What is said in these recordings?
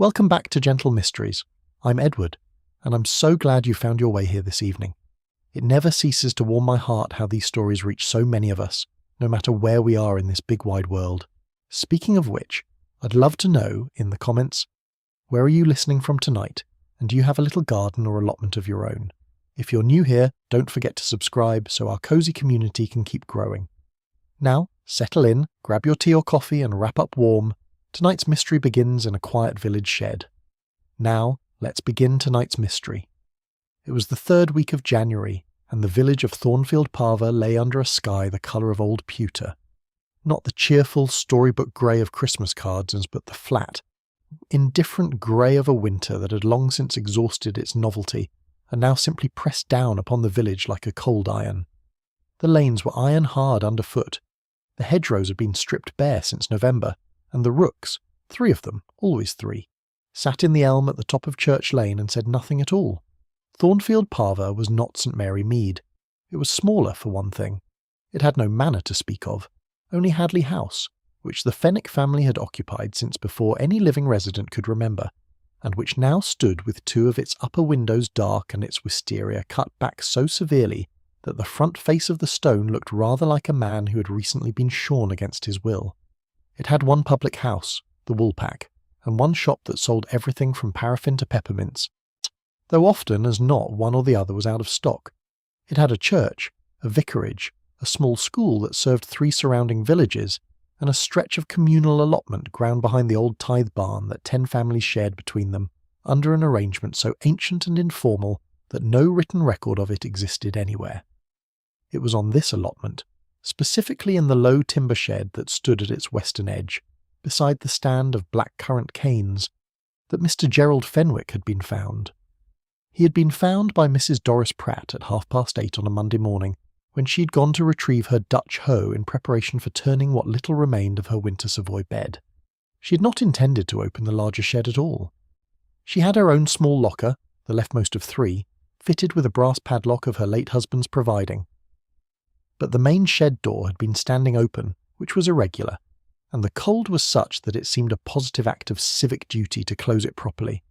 Welcome back to Gentle Mysteries. I'm Edward, and I'm so glad you found your way here this evening. It never ceases to warm my heart how these stories reach so many of us, no matter where we are in this big wide world. Speaking of which, I'd love to know, in the comments, where are you listening from tonight, and do you have a little garden or allotment of your own? If you're new here, don't forget to subscribe so our cozy community can keep growing. Now, settle in, grab your tea or coffee and wrap up warm. Tonight's mystery begins in a quiet village shed. Now, let's begin tonight's mystery. It was the third week of January, and the village of Thornfield Parva lay under a sky the colour of old pewter. Not the cheerful storybook grey of Christmas cards, but the flat, indifferent grey of a winter that had long since exhausted its novelty, and now simply pressed down upon the village like a cold iron. The lanes were iron hard underfoot. The hedgerows had been stripped bare since November, and the rooks, 3 of them, always 3, sat in the elm at the top of Church Lane and said nothing at all. Thornfield Parva was not St Mary Mead. It was smaller, for one thing. It had no manor to speak of, only Hadley House, which the Fenwick family had occupied since before any living resident could remember, and which now stood with 2 of its upper windows dark and its wisteria cut back so severely that the front face of the stone looked rather like a man who had recently been shorn against his will. It had 1 public house, the Woolpack, and 1 shop that sold everything from paraffin to peppermints, though often as not one or the other was out of stock. It had a church, a vicarage, a small school that served 3 surrounding villages, and a stretch of communal allotment ground behind the old tithe barn that 10 families shared between them, under an arrangement so ancient and informal that no written record of it existed anywhere. It was on this allotment, specifically in the low timber shed that stood at its western edge, beside the stand of black-currant canes, that Mr. Gerald Fenwick had been found. He had been found by Mrs. Doris Pratt at 8:30 on a Monday morning, when she'd gone to retrieve her Dutch hoe in preparation for turning what little remained of her winter Savoy bed. She had not intended to open the larger shed at all. She had her own small locker, the leftmost of 3, fitted with a brass padlock of her late husband's providing. But the main shed door had been standing open, which was irregular, and the cold was such that it seemed a positive act of civic duty to close it properly.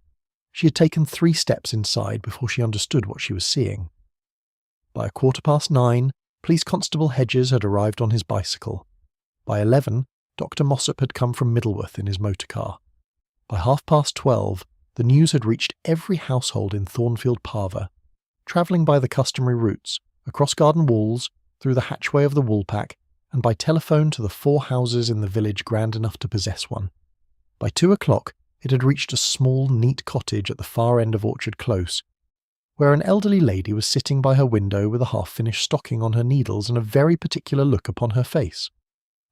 She had taken 3 steps inside before she understood what she was seeing. By 9:15, Police Constable Hedges had arrived on his bicycle. By 11, Dr. Mossop had come from Middleworth in his motor car. By 12:30, the news had reached every household in Thornfield Parva, travelling by the customary routes, across garden walls, through the hatchway of the Woolpack, and by telephone to the 4 houses in the village grand enough to possess one. By 2 o'clock, it had reached a small, neat cottage at the far end of Orchard Close, where an elderly lady was sitting by her window with a half-finished stocking on her needles and a very particular look upon her face.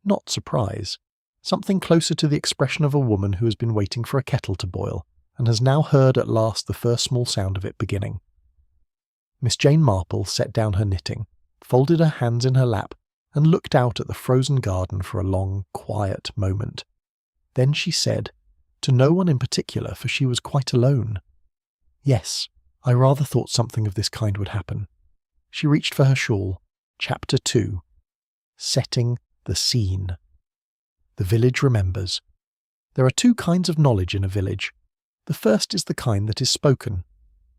Not surprise. Something closer to the expression of a woman who has been waiting for a kettle to boil, and has now heard at last the first small sound of it beginning. Miss Jane Marple set down her knitting, folded her hands in her lap, and looked out at the frozen garden for a long, quiet moment. Then she said, to no one in particular, for she was quite alone, "Yes, I rather thought something of this kind would happen." She reached for her shawl. Chapter 2. Setting the Scene. The village remembers. There are 2 kinds of knowledge in a village. The first is the kind that is spoken,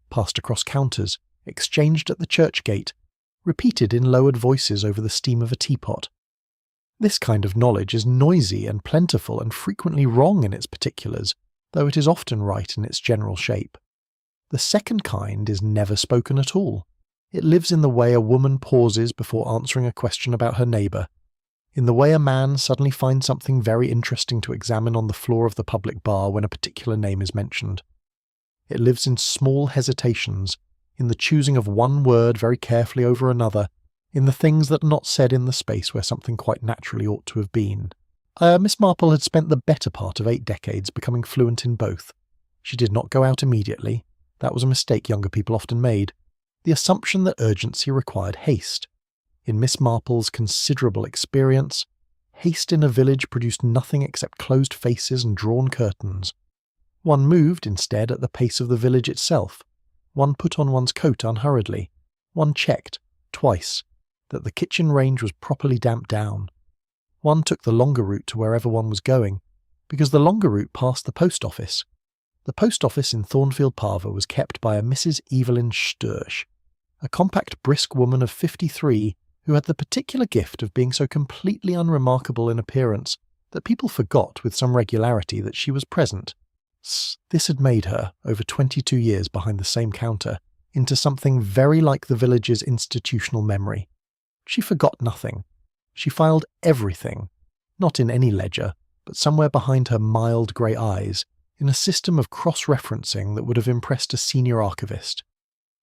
passed across counters, exchanged at the church gate, repeated in lowered voices over the steam of a teapot. This kind of knowledge is noisy and plentiful and frequently wrong in its particulars, though it is often right in its general shape. The second kind is never spoken at all. It lives in the way a woman pauses before answering a question about her neighbour, in the way a man suddenly finds something very interesting to examine on the floor of the public bar when a particular name is mentioned. It lives in small hesitations, in the choosing of one word very carefully over another, in the things that are not said in the space where something quite naturally ought to have been. Miss Marple had spent the better part of 8 decades becoming fluent in both. She did not go out immediately. That was a mistake younger people often made. The assumption that urgency required haste. In Miss Marple's considerable experience, haste in a village produced nothing except closed faces and drawn curtains. One moved, instead, at the pace of the village itself. One put on one's coat unhurriedly. One checked, twice, that the kitchen range was properly damped down. One took the longer route to wherever one was going, because the longer route passed the post office. The post office in Thornfield Parva was kept by a Mrs. Evelyn Sturch, a compact, brisk woman of 53 who had the particular gift of being so completely unremarkable in appearance that people forgot with some regularity that she was present. This had made her, over 22 years behind the same counter, into something very like the village's institutional memory. She forgot nothing. She filed everything, not in any ledger, but somewhere behind her mild grey eyes, in a system of cross-referencing that would have impressed a senior archivist.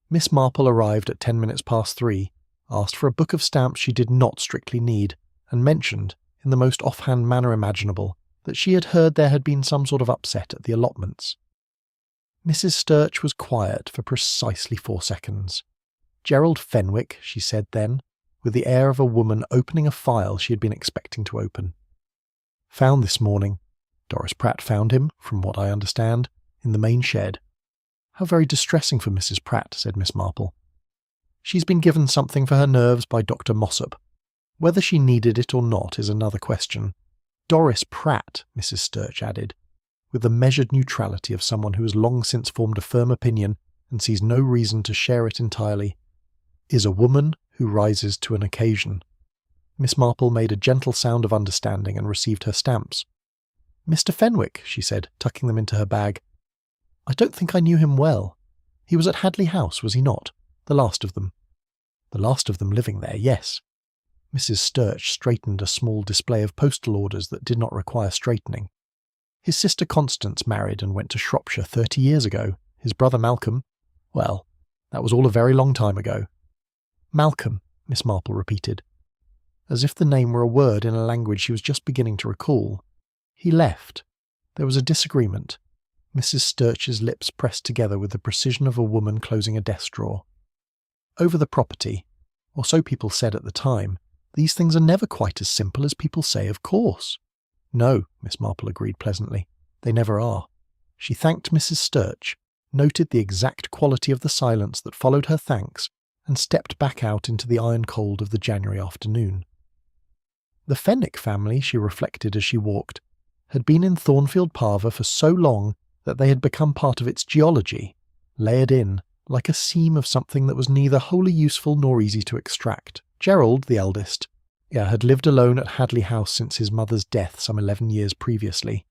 Miss Marple arrived at 10 minutes past 3, asked for a book of stamps she did not strictly need, and mentioned, in the most offhand manner imaginable, that she had heard there had been some sort of upset at the allotments. Mrs. Sturch was quiet for precisely 4 seconds. "Gerald Fenwick," she said then, with the air of a woman opening a file she had been expecting to open. "Found this morning. Doris Pratt found him, from what I understand, in the main shed." "How very distressing for Mrs. Pratt," said Miss Marple. "She's been given something for her nerves by Dr. Mossop. Whether she needed it or not is another question. Doris Pratt," Mrs. Sturch added, with the measured neutrality of someone who has long since formed a firm opinion and sees no reason to share it entirely, "is a woman who rises to an occasion." Miss Marple made a gentle sound of understanding and received her stamps. "Mr. Fenwick," she said, tucking them into her bag. "I don't think I knew him well. He was at Hadley House, was he not? The last of them." "The last of them living there, yes." Mrs. Sturch straightened a small display of postal orders that did not require straightening. "His sister Constance married and went to Shropshire 30 years ago. His brother Malcolm, well, that was all a very long time ago." "Malcolm," Miss Marple repeated, as if the name were a word in a language she was just beginning to recall. "He left. There was a disagreement." Mrs. Sturch's lips pressed together with the precision of a woman closing a desk drawer. "Over the property, or so people said at the time. These things are never quite as simple as people say, of course." "No," Miss Marple agreed pleasantly. "They never are." She thanked Mrs. Sturch, noted the exact quality of the silence that followed her thanks, and stepped back out into the iron cold of the January afternoon. The Fenwick family, she reflected as she walked, had been in Thornfield Parva for so long that they had become part of its geology, layered in, like a seam of something that was neither wholly useful nor easy to extract. Gerald, the eldest, had lived alone at Hadley House since his mother's death some 11 years previously.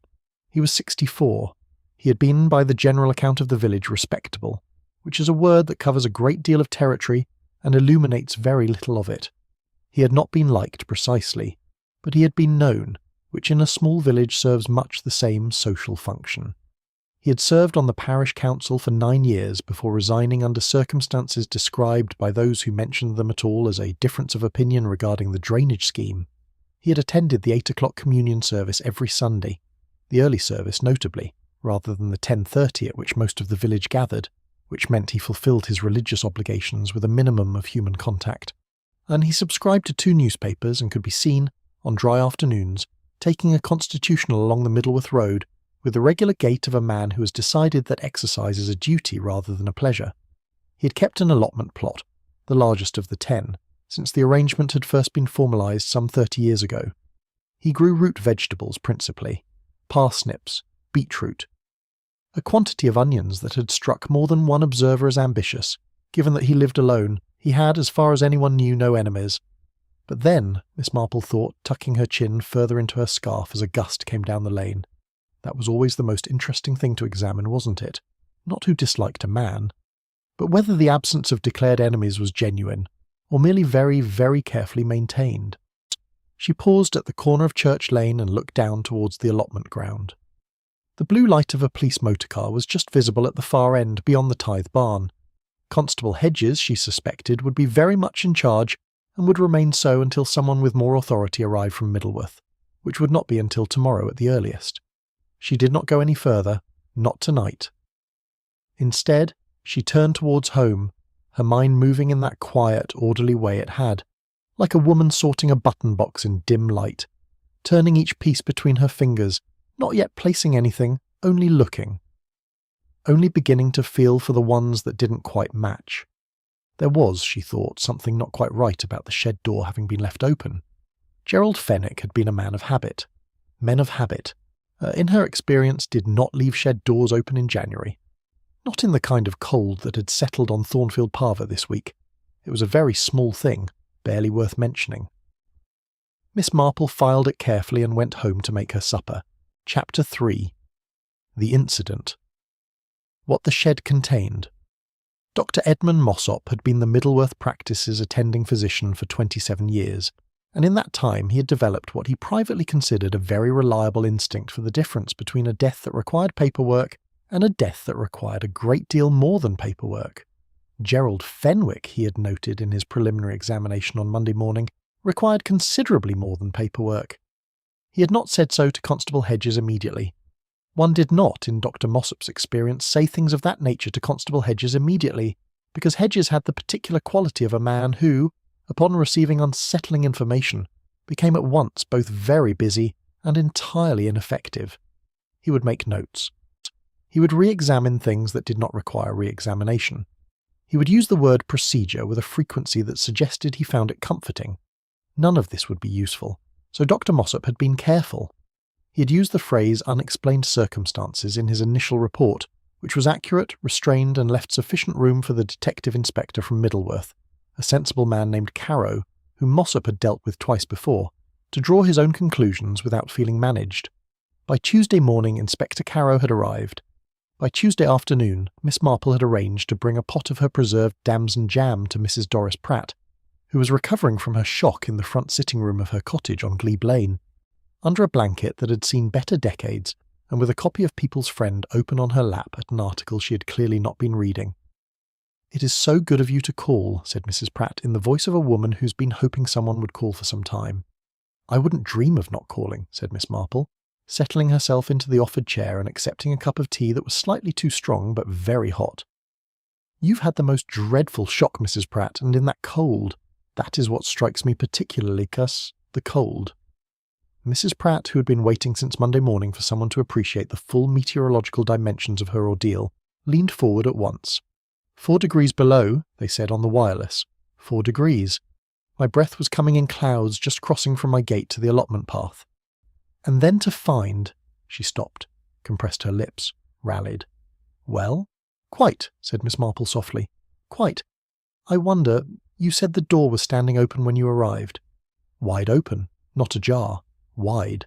He was 64. He had been, by the general account of the village, respectable, which is a word that covers a great deal of territory and illuminates very little of it. He had not been liked precisely, but he had been known, which in a small village serves much the same social function. He had served on the parish council for 9 years before resigning under circumstances described by those who mentioned them at all as a difference of opinion regarding the drainage scheme. He had attended the 8 o'clock communion service every Sunday, the early service notably, rather than the 10:30 at which most of the village gathered, which meant he fulfilled his religious obligations with a minimum of human contact. And he subscribed to 2 newspapers and could be seen, on dry afternoons, taking a constitutional along the Middleworth Road, with the regular gait of a man who has decided that exercise is a duty rather than a pleasure. He had kept an allotment plot, the largest of the 10, since the arrangement had first been formalised some 30 years ago. He grew root vegetables principally, parsnips, beetroot, a quantity of onions that had struck more than one observer as ambitious. Given that he lived alone, he had, as far as anyone knew, no enemies. But then, Miss Marple thought, tucking her chin further into her scarf as a gust came down the lane, that was always the most interesting thing to examine, wasn't it? Not who disliked a man, but whether the absence of declared enemies was genuine, or merely very, very carefully maintained. She paused at the corner of Church Lane and looked down towards the allotment ground. The blue light of a police motor car was just visible at the far end beyond the Tithe barn. Constable Hedges, she suspected, would be very much in charge and would remain so until someone with more authority arrived from Middleworth, which would not be until tomorrow at the earliest. She did not go any further, not tonight. Instead, she turned towards home, her mind moving in that quiet, orderly way it had, like a woman sorting a button box in dim light, turning each piece between her fingers, not yet placing anything, only looking, only beginning to feel for the ones that didn't quite match. There was, she thought, something not quite right about the shed door having been left open. Gerald Fenwick had been a man of habit. Men of habit, in her experience, did not leave shed doors open in January. Not in the kind of cold that had settled on Thornfield Parva this week. It was a very small thing, barely worth mentioning. Miss Marple filed it carefully and went home to make her supper. Chapter 3. The Incident. What the shed contained. Dr. Edmund Mossop had been the Middleworth practice's attending physician for 27 years, and in that time he had developed what he privately considered a very reliable instinct for the difference between a death that required paperwork and a death that required a great deal more than paperwork. Gerald Fenwick, he had noted in his preliminary examination on Monday morning, required considerably more than paperwork. He had not said so to Constable Hedges immediately. One did not, in Dr. Mossop's experience, say things of that nature to Constable Hedges immediately, because Hedges had the particular quality of a man who, upon receiving unsettling information, became at once both very busy and entirely ineffective. He would make notes. He would re-examine things that did not require re-examination. He would use the word procedure with a frequency that suggested he found it comforting. None of this would be useful, so Dr. Mossop had been careful. He had used the phrase unexplained circumstances in his initial report, which was accurate, restrained, and left sufficient room for the detective inspector from Middleworth, a sensible man named Carrow, whom Mossop had dealt with twice before, to draw his own conclusions without feeling managed. By Tuesday morning, Inspector Carrow had arrived. By Tuesday afternoon, Miss Marple had arranged to bring a pot of her preserved damson jam to Mrs. Doris Pratt, who was recovering from her shock in the front sitting-room of her cottage on Glebe Lane, under a blanket that had seen better decades, and with a copy of People's Friend open on her lap at an article she had clearly not been reading. "It is so good of you to call," said Mrs. Pratt, in the voice of a woman who's been hoping someone would call for some time. "I wouldn't dream of not calling," said Miss Marple, settling herself into the offered chair and accepting a cup of tea that was slightly too strong but very hot. "You've had the most dreadful shock, Mrs. Pratt, and in that cold. That is what strikes me particularly, the cold." Mrs. Pratt, who had been waiting since Monday morning for someone to appreciate the full meteorological dimensions of her ordeal, leaned forward at once. 4 degrees below, they said on the wireless. 4 degrees. My breath was coming in clouds just crossing from my gate to the allotment path. And then to find... She stopped, compressed her lips, rallied. "Well?" "Quite," said Miss Marple softly. "Quite. I wonder, you said the door was standing open when you arrived." "Wide open, not ajar. Wide.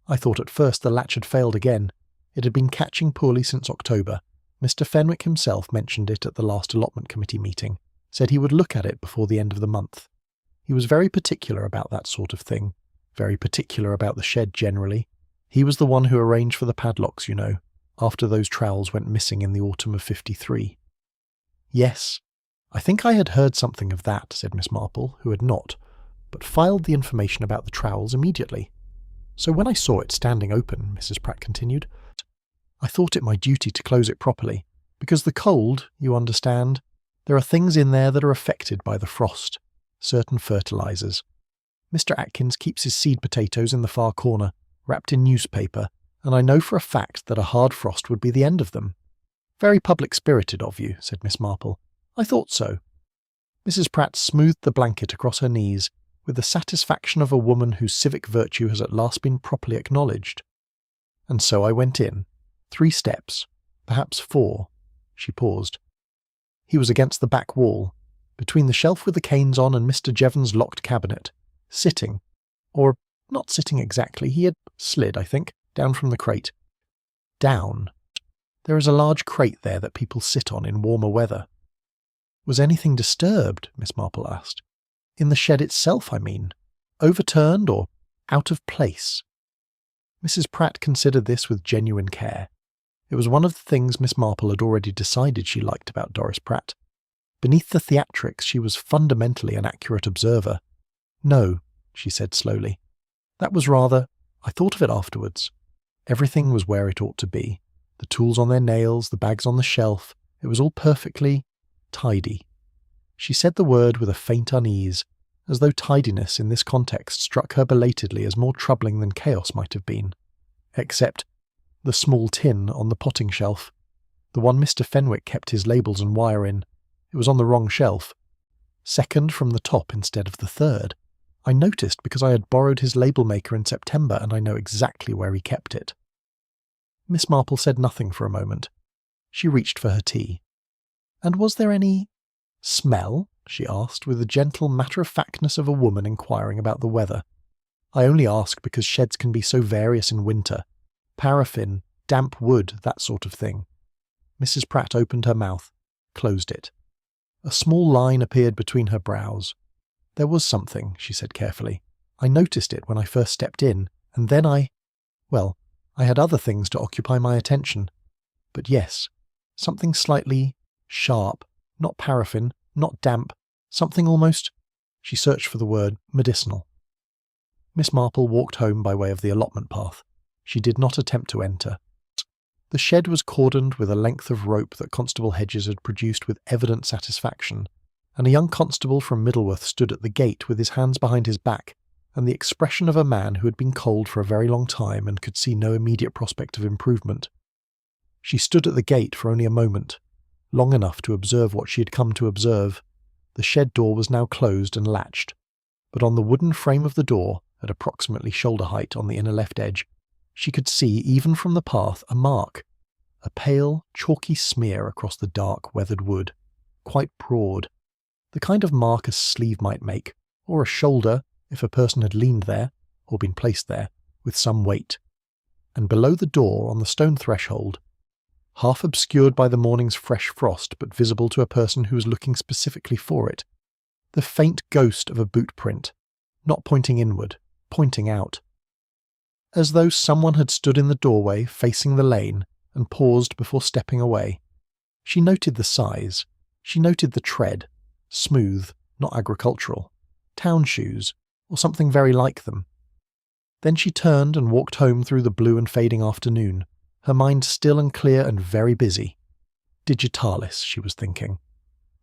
I thought at first the latch had failed again. It had been catching poorly since October. Mr. Fenwick himself mentioned it at the last allotment committee meeting, said he would look at it before the end of the month. He was very particular about that sort of thing, very particular about the shed generally. He was the one who arranged for the padlocks, you know, after those trowels went missing in the autumn of '53. "Yes, I think I had heard something of that," said Miss Marple, who had not, but filed the information about the trowels immediately. "So when I saw it standing open," Mrs. Pratt continued, "I thought it my duty to close it properly, because the cold, you understand, there are things in there that are affected by the frost, certain fertilizers. Mr. Atkins keeps his seed potatoes in the far corner, wrapped in newspaper, and I know for a fact that a hard frost would be the end of them." "Very public-spirited of you," said Miss Marple. "I thought so." Mrs. Pratt smoothed the blanket across her knees, with the satisfaction of a woman whose civic virtue has at last been properly acknowledged. "And so I went in. 3 steps, perhaps 4. She paused. He was against the back wall, between the shelf with the canes on and Mr. Jevons' locked cabinet, sitting, or not sitting exactly, he had slid, I think, down from the crate. Down. There is a large crate there that people sit on in warmer weather." "Was anything disturbed?" Miss Marple asked. "In the shed itself, I mean. Overturned or out of place?" Mrs. Pratt considered this with genuine care. It was one of the things Miss Marple had already decided she liked about Doris Pratt. Beneath the theatrics, she was fundamentally an accurate observer. "No," she said slowly. "That was rather... I thought of it afterwards. Everything was where it ought to be. The tools on their nails, the bags on the shelf. It was all perfectly... tidy." She said the word with a faint unease, as though tidiness in this context struck her belatedly as more troubling than chaos might have been. Except the small tin on the potting shelf. The one Mr. Fenwick kept his labels and wire in. It was on the wrong shelf. Second from the top instead of the third. I noticed because I had borrowed his label maker in September and I know exactly where he kept it. Miss Marple said nothing for a moment. She reached for her tea. "And was there any smell?" she asked, with the gentle matter-of-factness of a woman inquiring about the weather. "I only ask because sheds can be so various in winter. Paraffin, damp wood, that sort of thing." Mrs. Pratt opened her mouth, closed it. A small line appeared between her brows. "There was something," she said carefully. "I noticed it when I first stepped in, and then I had other things to occupy my attention. But yes, something slightly sharp, not paraffin, not damp, something almost," she searched for the word, "medicinal." Miss Marple walked home by way of the allotment path. She did not attempt to enter. The shed was cordoned with a length of rope that Constable Hedges had produced with evident satisfaction, and a young constable from Middleworth stood at the gate with his hands behind his back, and the expression of a man who had been cold for a very long time and could see no immediate prospect of improvement. She stood at the gate for only a moment, long enough to observe what she had come to observe. The shed door was now closed and latched, but on the wooden frame of the door, at approximately shoulder height on the inner left edge, she could see, even from the path, a mark, a pale, chalky smear across the dark, weathered wood, quite broad, the kind of mark a sleeve might make, or a shoulder, if a person had leaned there, or been placed there, with some weight. And below the door, on the stone threshold, half obscured by the morning's fresh frost but visible to a person who was looking specifically for it, the faint ghost of a boot print, not pointing inward, pointing out. As though someone had stood in the doorway facing the lane and paused before stepping away. She noted the size, she noted the tread, smooth, not agricultural, town shoes, or something very like them. Then she turned and walked home through the blue and fading afternoon, her mind still and clear and very busy. Digitalis, she was thinking,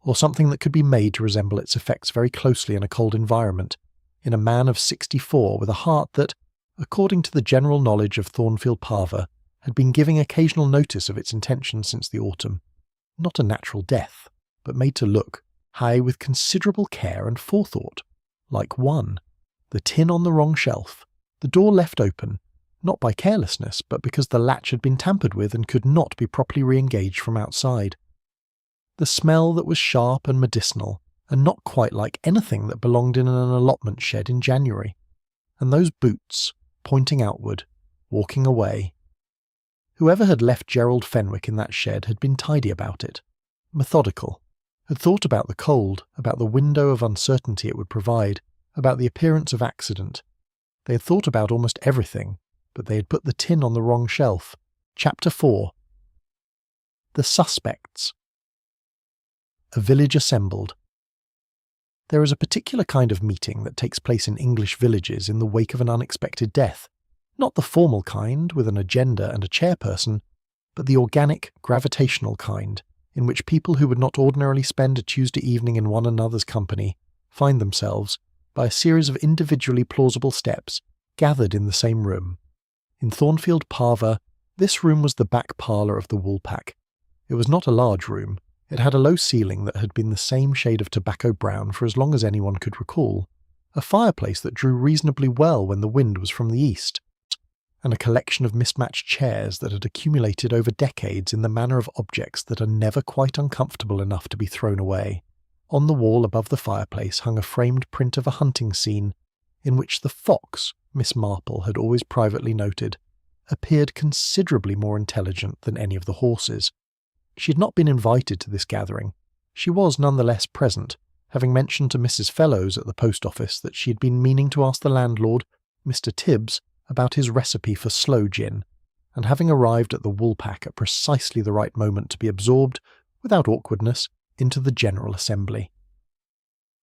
or something that could be made to resemble its effects very closely in a cold environment, in a man of 64 with a heart that, according to the general knowledge of Thornfield Parva, had been giving occasional notice of its intention since the autumn. Not a natural death, but made to look, high with considerable care and forethought, like one. The tin on the wrong shelf, the door left open, not by carelessness, but because the latch had been tampered with and could not be properly re-engaged from outside. The smell that was sharp and medicinal, and not quite like anything that belonged in an allotment shed in January. And those boots, pointing outward, walking away. Whoever had left Gerald Fenwick in that shed had been tidy about it, methodical, had thought about the cold, about the window of uncertainty it would provide, about the appearance of accident. They had thought about almost everything, but they had put the tin on the wrong shelf. Chapter 4. The Suspects. A village assembled. There is a particular kind of meeting that takes place in English villages in the wake of an unexpected death. Not the formal kind, with an agenda and a chairperson, but the organic, gravitational kind, in which people who would not ordinarily spend a Tuesday evening in one another's company find themselves, by a series of individually plausible steps, gathered in the same room. In Thornfield Parva, this room was the back parlour of the Woolpack. It was not a large room. It had a low ceiling that had been the same shade of tobacco brown for as long as anyone could recall, a fireplace that drew reasonably well when the wind was from the east, and a collection of mismatched chairs that had accumulated over decades in the manner of objects that are never quite uncomfortable enough to be thrown away. On the wall above the fireplace hung a framed print of a hunting scene, in which the fox, Miss Marple had always privately noted, appeared considerably more intelligent than any of the horses. She had not been invited to this gathering. She was nonetheless present, having mentioned to Mrs. Fellows at the post office that she had been meaning to ask the landlord, Mr. Tibbs, about his recipe for sloe gin, and having arrived at the Woolpack at precisely the right moment to be absorbed, without awkwardness, into the general assembly.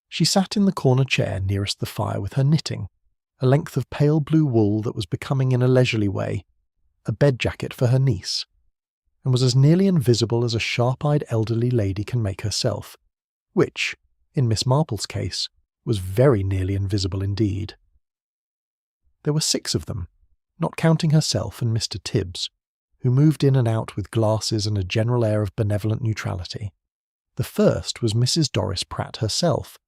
She sat in the corner chair nearest the fire with her knitting, a length of pale blue wool that was becoming in a leisurely way, a bed jacket for her niece, and was as nearly invisible as a sharp-eyed elderly lady can make herself, which, in Miss Marple's case, was very nearly invisible indeed. There were 6 of them, not counting herself and Mr. Tibbs, who moved in and out with glasses and a general air of benevolent neutrality. The first was Mrs. Doris Pratt herself,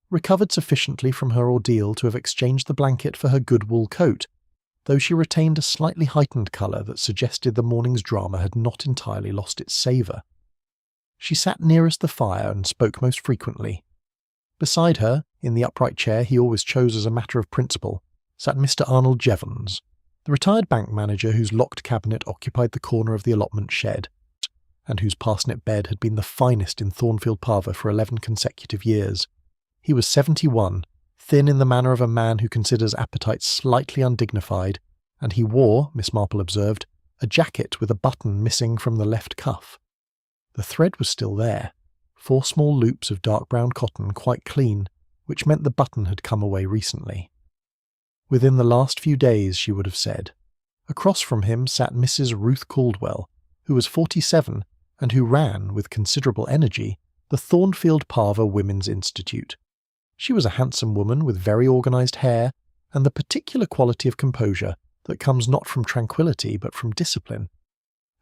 recovered sufficiently from her ordeal to have exchanged the blanket for her good wool coat, though she retained a slightly heightened colour that suggested the morning's drama had not entirely lost its savour. She sat nearest the fire and spoke most frequently. Beside her, in the upright chair he always chose as a matter of principle, sat Mr. Arnold Jevons, the retired bank manager whose locked cabinet occupied the corner of the allotment shed, and whose parsnip bed had been the finest in Thornfield Parva for 11 consecutive years. He was 71, thin in the manner of a man who considers appetite slightly undignified, and he wore, Miss Marple observed, a jacket with a button missing from the left cuff. The thread was still there, 4 small loops of dark brown cotton quite clean, which meant the button had come away recently. Within the last few days, she would have said. Across from him sat Mrs. Ruth Caldwell, who was 47 and who ran, with considerable energy, the Thornfield Parva Women's Institute. She was a handsome woman with very organised hair and the particular quality of composure that comes not from tranquillity but from discipline,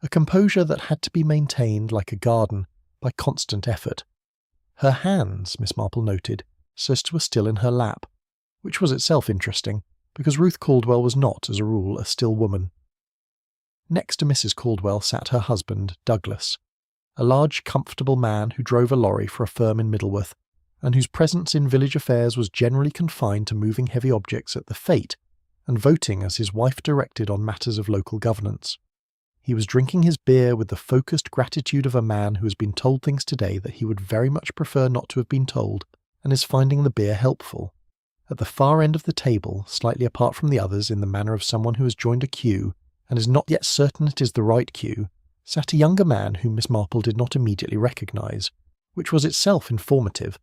a composure that had to be maintained like a garden by constant effort. Her hands, Miss Marple noted, so were still in her lap, which was itself interesting, because Ruth Caldwell was not, as a rule, a still woman. Next to Mrs. Caldwell sat her husband, Douglas, a large, comfortable man who drove a lorry for a firm in Middleworth, and whose presence in village affairs was generally confined to moving heavy objects at the fete, and voting as his wife directed on matters of local governance. He was drinking his beer with the focused gratitude of a man who has been told things today that he would very much prefer not to have been told, and is finding the beer helpful. At the far end of the table, slightly apart from the others in the manner of someone who has joined a queue, and is not yet certain it is the right queue, sat a younger man whom Miss Marple did not immediately recognise, which was itself informative,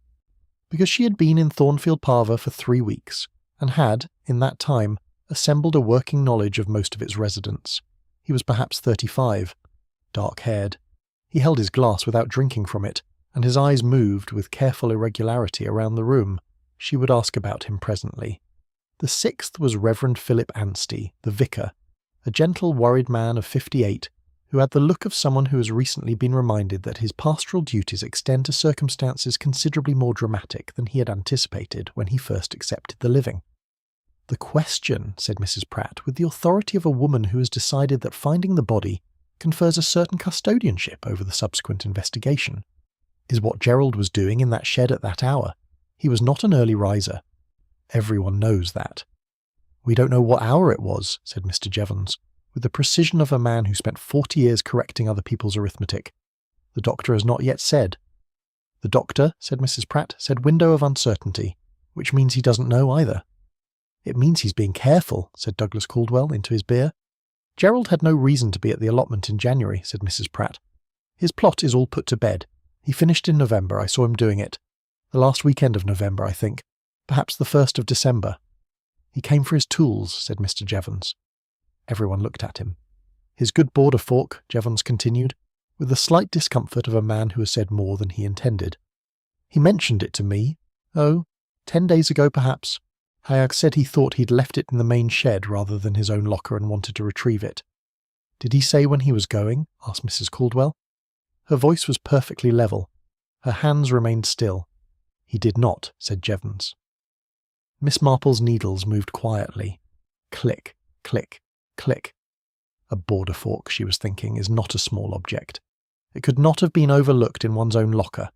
because she had been in Thornfield Parva for 3 weeks, and had, in that time, assembled a working knowledge of most of its residents. He was perhaps 35, dark-haired. He held his glass without drinking from it, and his eyes moved with careful irregularity around the room. She would ask about him presently. The 6th was Reverend Philip Anstey, the vicar, a gentle, worried man of 58, who had the look of someone who has recently been reminded that his pastoral duties extend to circumstances considerably more dramatic than he had anticipated when he first accepted the living. "The question," said Mrs. Pratt, with the authority of a woman who has decided that finding the body confers a certain custodianship over the subsequent investigation, "is what Gerald was doing in that shed at that hour. He was not an early riser. Everyone knows that." "We don't know what hour it was," said Mr. Jevons, with the precision of a man who spent 40 years correcting other people's arithmetic. "The doctor has not yet said." "The doctor," said Mrs. Pratt, "said window of uncertainty, which means he doesn't know either." "It means he's being careful," said Douglas Caldwell into his beer. "Gerald had no reason to be at the allotment in January," said Mrs. Pratt. "His plot is all put to bed. He finished in November. I saw him doing it. The last weekend of November, I think. Perhaps the 1st of December. He came for his tools," said Mr. Jevons. Everyone looked at him. "His good border fork," Jevons continued, with the slight discomfort of a man who has said more than he intended. "He mentioned it to me, 10 days ago perhaps. Hayag said he thought he'd left it in the main shed rather than his own locker and wanted to retrieve it." "Did he say when he was going?" asked Mrs. Caldwell. Her voice was perfectly level. Her hands remained still. "He did not," said Jevons. Miss Marple's needles moved quietly. Click, click, click. A border fork, she was thinking, is not a small object. It could not have been overlooked in one's own locker,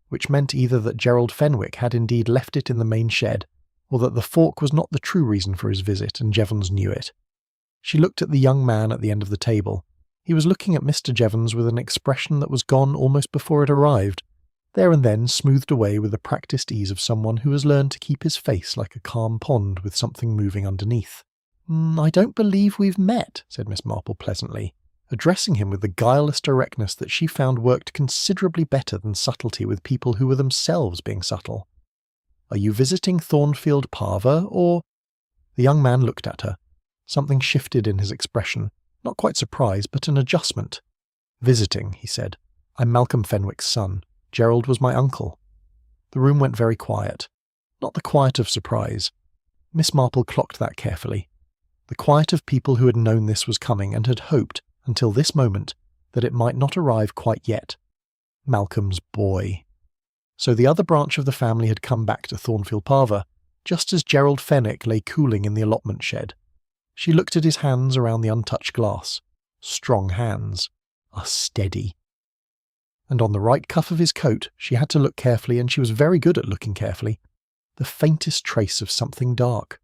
which meant either that Gerald Fenwick had indeed left it in the main shed, or that the fork was not the true reason for his visit, and Jevons knew it. She looked at the young man at the end of the table. He was looking at Mr. Jevons with an expression that was gone almost before it arrived, there and then smoothed away with the practised ease of someone who has learned to keep his face like a calm pond with something moving underneath. "I don't believe we've met," said Miss Marple pleasantly, addressing him with the guileless directness that she found worked considerably better than subtlety with people who were themselves being subtle. "Are you visiting Thornfield Parva, or—" The young man looked at her. Something shifted in his expression, not quite surprise, but an adjustment. "Visiting," he said. "I'm Malcolm Fenwick's son. Gerald was my uncle." The room went very quiet. Not the quiet of surprise. Miss Marple clocked that carefully. The quiet of people who had known this was coming and had hoped, until this moment, that it might not arrive quite yet. Malcolm's boy. So the other branch of the family had come back to Thornfield Parva, just as Gerald Fenwick lay cooling in the allotment shed. She looked at his hands around the untouched glass. Strong hands. Steady. And on the right cuff of his coat, she had to look carefully, and she was very good at looking carefully. The faintest trace of something dark.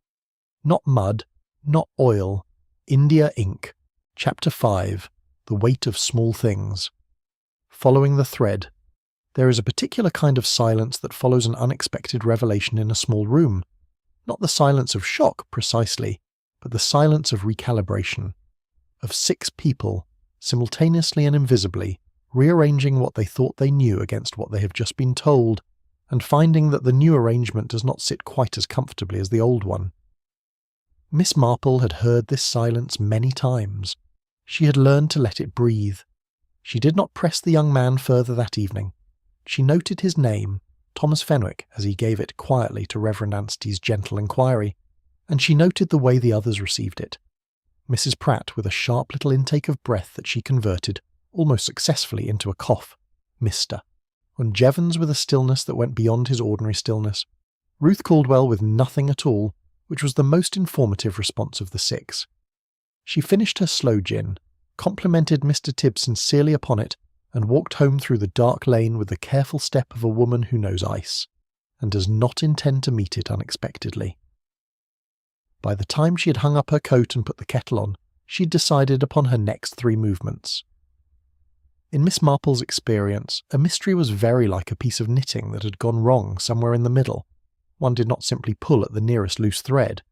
Not mud, not oil. India ink. Chapter 5. The Weight of Small Things. Following the thread. There is a particular kind of silence that follows an unexpected revelation in a small room. Not the silence of shock, precisely, but the silence of recalibration. Of 6 people, simultaneously and invisibly, rearranging what they thought they knew against what they have just been told, and finding that the new arrangement does not sit quite as comfortably as the old one. Miss Marple had heard this silence many times. She had learned to let it breathe. She did not press the young man further that evening. She noted his name, Thomas Fenwick, as he gave it quietly to Reverend Anstey's gentle inquiry, and she noted the way the others received it. Mrs. Pratt with a sharp little intake of breath that she converted, almost successfully, into a cough. Mr. And Jevons with a stillness that went beyond his ordinary stillness. Ruth Caldwell with nothing at all, which was the most informative response of the 6. She finished her sloe gin, complimented Mr. Tibbs sincerely upon it, and walked home through the dark lane with the careful step of a woman who knows ice, and does not intend to meet it unexpectedly. By the time she had hung up her coat and put the kettle on, she had decided upon her next 3 movements. In Miss Marple's experience, a mystery was very like a piece of knitting that had gone wrong somewhere in the middle. One did not simply pull at the nearest loose thread.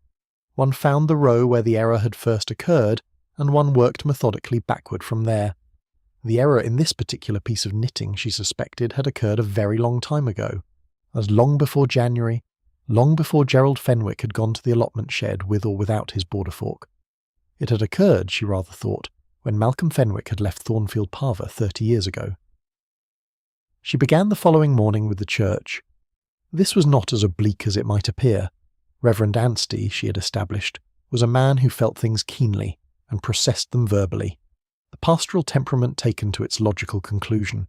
One found the row where the error had first occurred, and one worked methodically backward from there. The error in this particular piece of knitting, she suspected, had occurred a very long time ago, as long before January, long before Gerald Fenwick had gone to the allotment shed with or without his border fork. It had occurred, she rather thought, when Malcolm Fenwick had left Thornfield Parva 30 years ago. She began the following morning with the church. This was not as oblique as it might appear. Reverend Anstey, she had established, was a man who felt things keenly and processed them verbally, the pastoral temperament taken to its logical conclusion.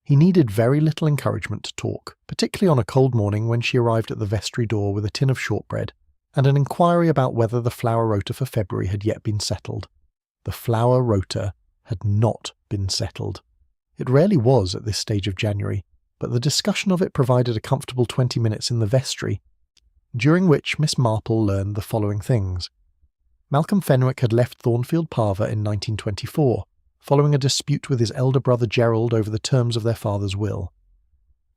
He needed very little encouragement to talk, particularly on a cold morning when she arrived at the vestry door with a tin of shortbread and an inquiry about whether the flower rota for February had yet been settled. The flower rota had not been settled. It rarely was at this stage of January, but the discussion of it provided a comfortable 20 minutes in the vestry, during which Miss Marple learned the following things. Malcolm Fenwick had left Thornfield Parva in 1924, following a dispute with his elder brother Gerald over the terms of their father's will.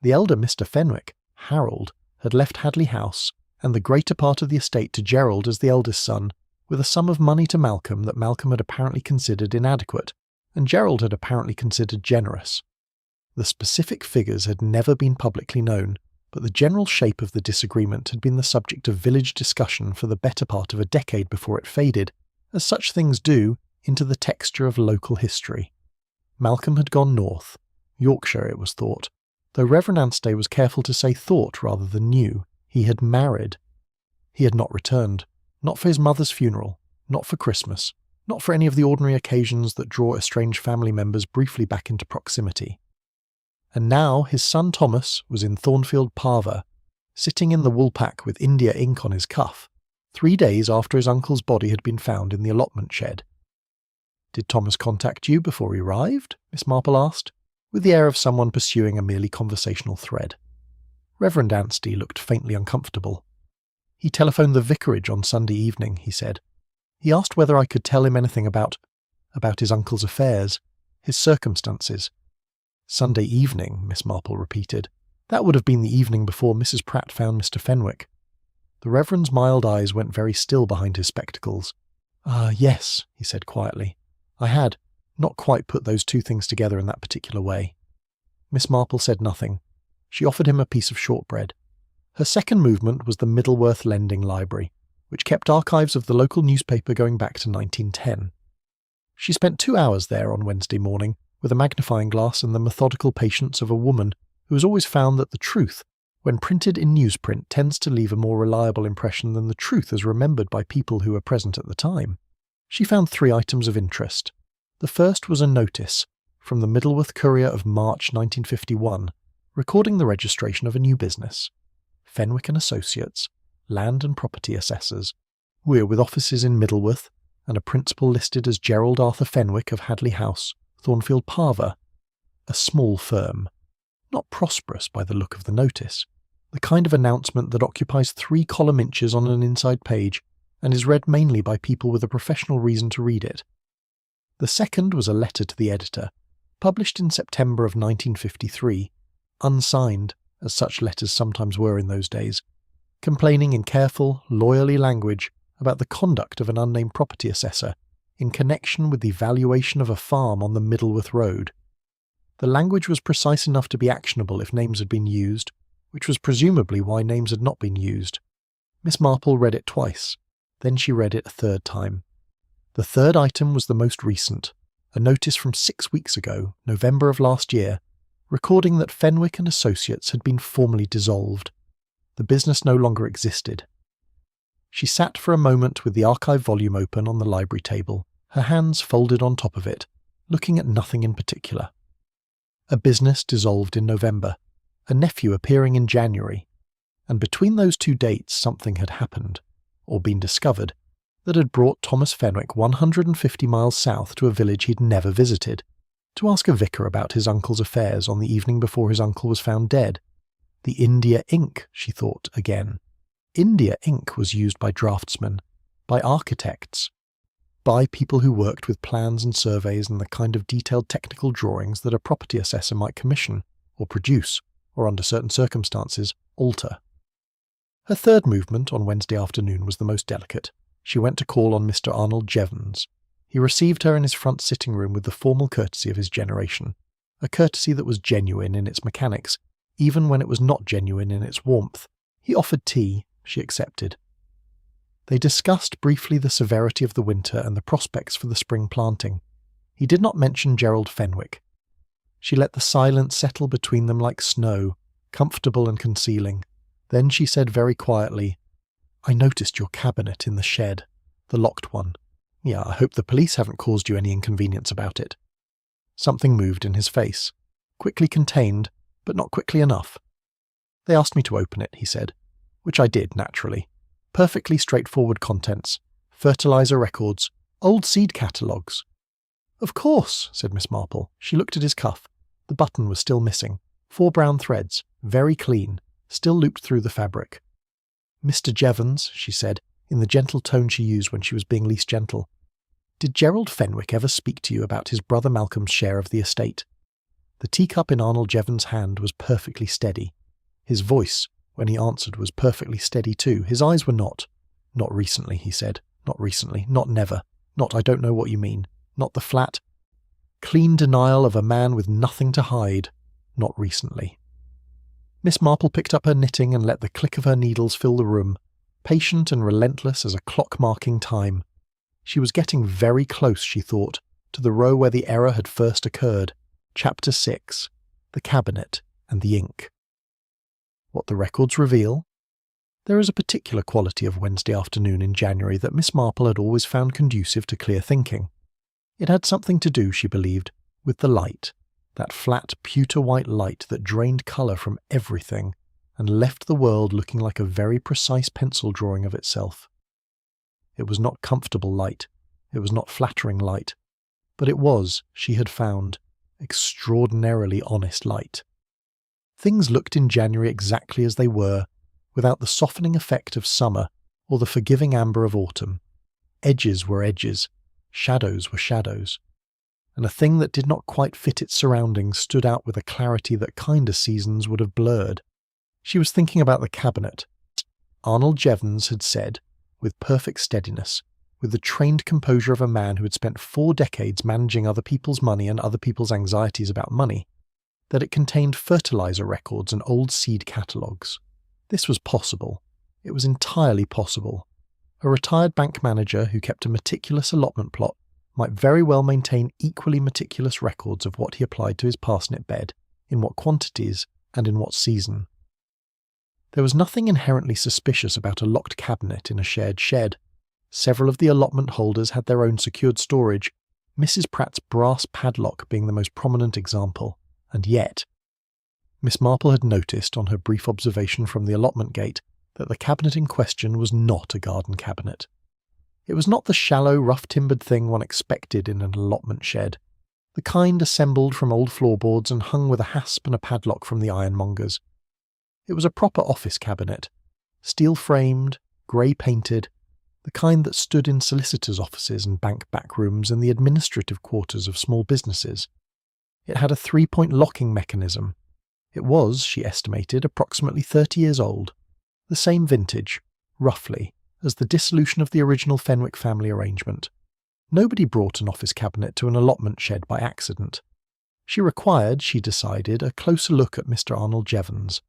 The elder Mr. Fenwick, Harold, had left Hadley House and the greater part of the estate to Gerald as the eldest son, with a sum of money to Malcolm that Malcolm had apparently considered inadequate, and Gerald had apparently considered generous. The specific figures had never been publicly known, but the general shape of the disagreement had been the subject of village discussion for the better part of a decade before it faded, as such things do, into the texture of local history. Malcolm had gone north, Yorkshire it was thought, though Reverend Anstey was careful to say thought rather than knew. He had married. He had not returned, not for his mother's funeral, not for Christmas, not for any of the ordinary occasions that draw estranged family members briefly back into proximity. And now his son Thomas was in Thornfield Parva, sitting in the woolpack with India ink on his cuff, 3 days after his uncle's body had been found in the allotment shed. "Did Thomas contact you before he arrived?" Miss Marple asked, with the air of someone pursuing a merely conversational thread. Reverend Anstey looked faintly uncomfortable. "He telephoned the vicarage on Sunday evening," he said. "He asked whether I could tell him anything about his uncle's affairs, his circumstances." "Sunday evening," Miss Marple repeated. "That would have been the evening before Mrs. Pratt found Mr. Fenwick." The Reverend's mild eyes went very still behind his spectacles. Yes," he said quietly. "I had not quite put those 2 things together in that particular way." Miss Marple said nothing. She offered him a piece of shortbread. Her second movement was the Middleworth Lending Library, which kept archives of the local newspaper going back to 1910. She spent 2 hours there on Wednesday morning, with a magnifying glass and the methodical patience of a woman who has always found that the truth, when printed in newsprint, tends to leave a more reliable impression than the truth as remembered by people who were present at the time. She found 3 items of interest. The first was a notice from the Middleworth Courier of March 1951, recording the registration of a new business. Fenwick and Associates, Land and Property Assessors, We're with offices in Middleworth, and a principal listed as Gerald Arthur Fenwick of Hadley House, Thornfield Parva. A small firm. Not prosperous by the look of the notice. The kind of announcement that occupies 3 column inches on an inside page and is read mainly by people with a professional reason to read it. The second was a letter to the editor, published in September of 1953, unsigned, as such letters sometimes were in those days, complaining in careful, lawyerly language about the conduct of an unnamed property assessor in connection with the valuation of a farm on the Middleworth Road. The language was precise enough to be actionable if names had been used, which was presumably why names had not been used. Miss Marple read it twice. Then she read it a third time. The third item was the most recent, a notice from 6 weeks ago, November of last year, recording that Fenwick and Associates had been formally dissolved. The business no longer existed. She sat for a moment with the archive volume open on the library table, her hands folded on top of it, looking at nothing in particular. A business dissolved in November, a nephew appearing in January, and between those 2 dates something had happened, or been discovered, that had brought Thomas Fenwick 150 miles south to a village he'd never visited, to ask a vicar about his uncle's affairs on the evening before his uncle was found dead. The India ink, she thought again. India ink was used by draftsmen, by architects, by people who worked with plans and surveys and the kind of detailed technical drawings that a property assessor might commission, or produce, or under certain circumstances, alter. Her third movement on Wednesday afternoon was the most delicate. She went to call on Mr. Arnold Jevons. He received her in his front sitting room with the formal courtesy of his generation, a courtesy that was genuine in its mechanics, even when it was not genuine in its warmth. He offered tea. She accepted. They discussed briefly the severity of the winter and the prospects for the spring planting. He did not mention Gerald Fenwick. She let the silence settle between them like snow, comfortable and concealing. Then she said very quietly, "I noticed your cabinet in the shed, the locked one. Yeah, I hope the police haven't caused you any inconvenience about it." Something moved in his face, quickly contained, but not quickly enough. "They asked me to open it," he said, which I did, naturally. Perfectly straightforward contents, fertilizer records, old seed catalogues. "Of course," said Miss Marple. She looked at his cuff. The button was still missing. 4 brown threads, very clean, still looped through the fabric. "Mr. Jevons," she said, in the gentle tone she used when she was being least gentle, "did Gerald Fenwick ever speak to you about his brother Malcolm's share of the estate?" The teacup in Arnold Jevons' hand was perfectly steady. His voice, when he answered, was perfectly steady too. His eyes were not. "Not recently," he said. "Not recently. Not never. Not I don't know what you mean. Not the flat, clean denial of a man with nothing to hide. Not recently." Miss Marple picked up her knitting and let the click of her needles fill the room, patient and relentless as a clock marking time. She was getting very close, she thought, to the row where the error had first occurred. Chapter 6. The Cabinet and the Ink. What the records reveal? There is a particular quality of Wednesday afternoon in January that Miss Marple had always found conducive to clear thinking. It had something to do, she believed, with the light, that flat pewter-white light that drained colour from everything and left the world looking like a very precise pencil drawing of itself. It was not comfortable light, it was not flattering light, but it was, she had found, extraordinarily honest light. Things looked in January exactly as they were, without the softening effect of summer or the forgiving amber of autumn. Edges were edges, shadows were shadows, and a thing that did not quite fit its surroundings stood out with a clarity that kinder seasons would have blurred. She was thinking about the cabinet. Arnold Jevons had said, with perfect steadiness, with the trained composure of a man who had spent 4 decades managing other people's money and other people's anxieties about money, that it contained fertilizer records and old seed catalogues. This was possible. It was entirely possible. A retired bank manager who kept a meticulous allotment plot might very well maintain equally meticulous records of what he applied to his parsnip bed, in what quantities, and in what season. There was nothing inherently suspicious about a locked cabinet in a shared shed. Several of the allotment holders had their own secured storage, Mrs. Pratt's brass padlock being the most prominent example, and yet Miss Marple had noticed on her brief observation from the allotment gate that the cabinet in question was not a garden cabinet. It was not the shallow, rough-timbered thing one expected in an allotment shed, the kind assembled from old floorboards and hung with a hasp and a padlock from the ironmongers. It was a proper office cabinet, steel-framed, grey-painted, the kind that stood in solicitors' offices and bank backrooms and the administrative quarters of small businesses. It had a 3-point locking mechanism. It was, she estimated, approximately 30 years old, the same vintage, roughly, as the dissolution of the original Fenwick family arrangement. Nobody brought an office cabinet to an allotment shed by accident. She required, she decided, a closer look at Mr. Arnold Jevons.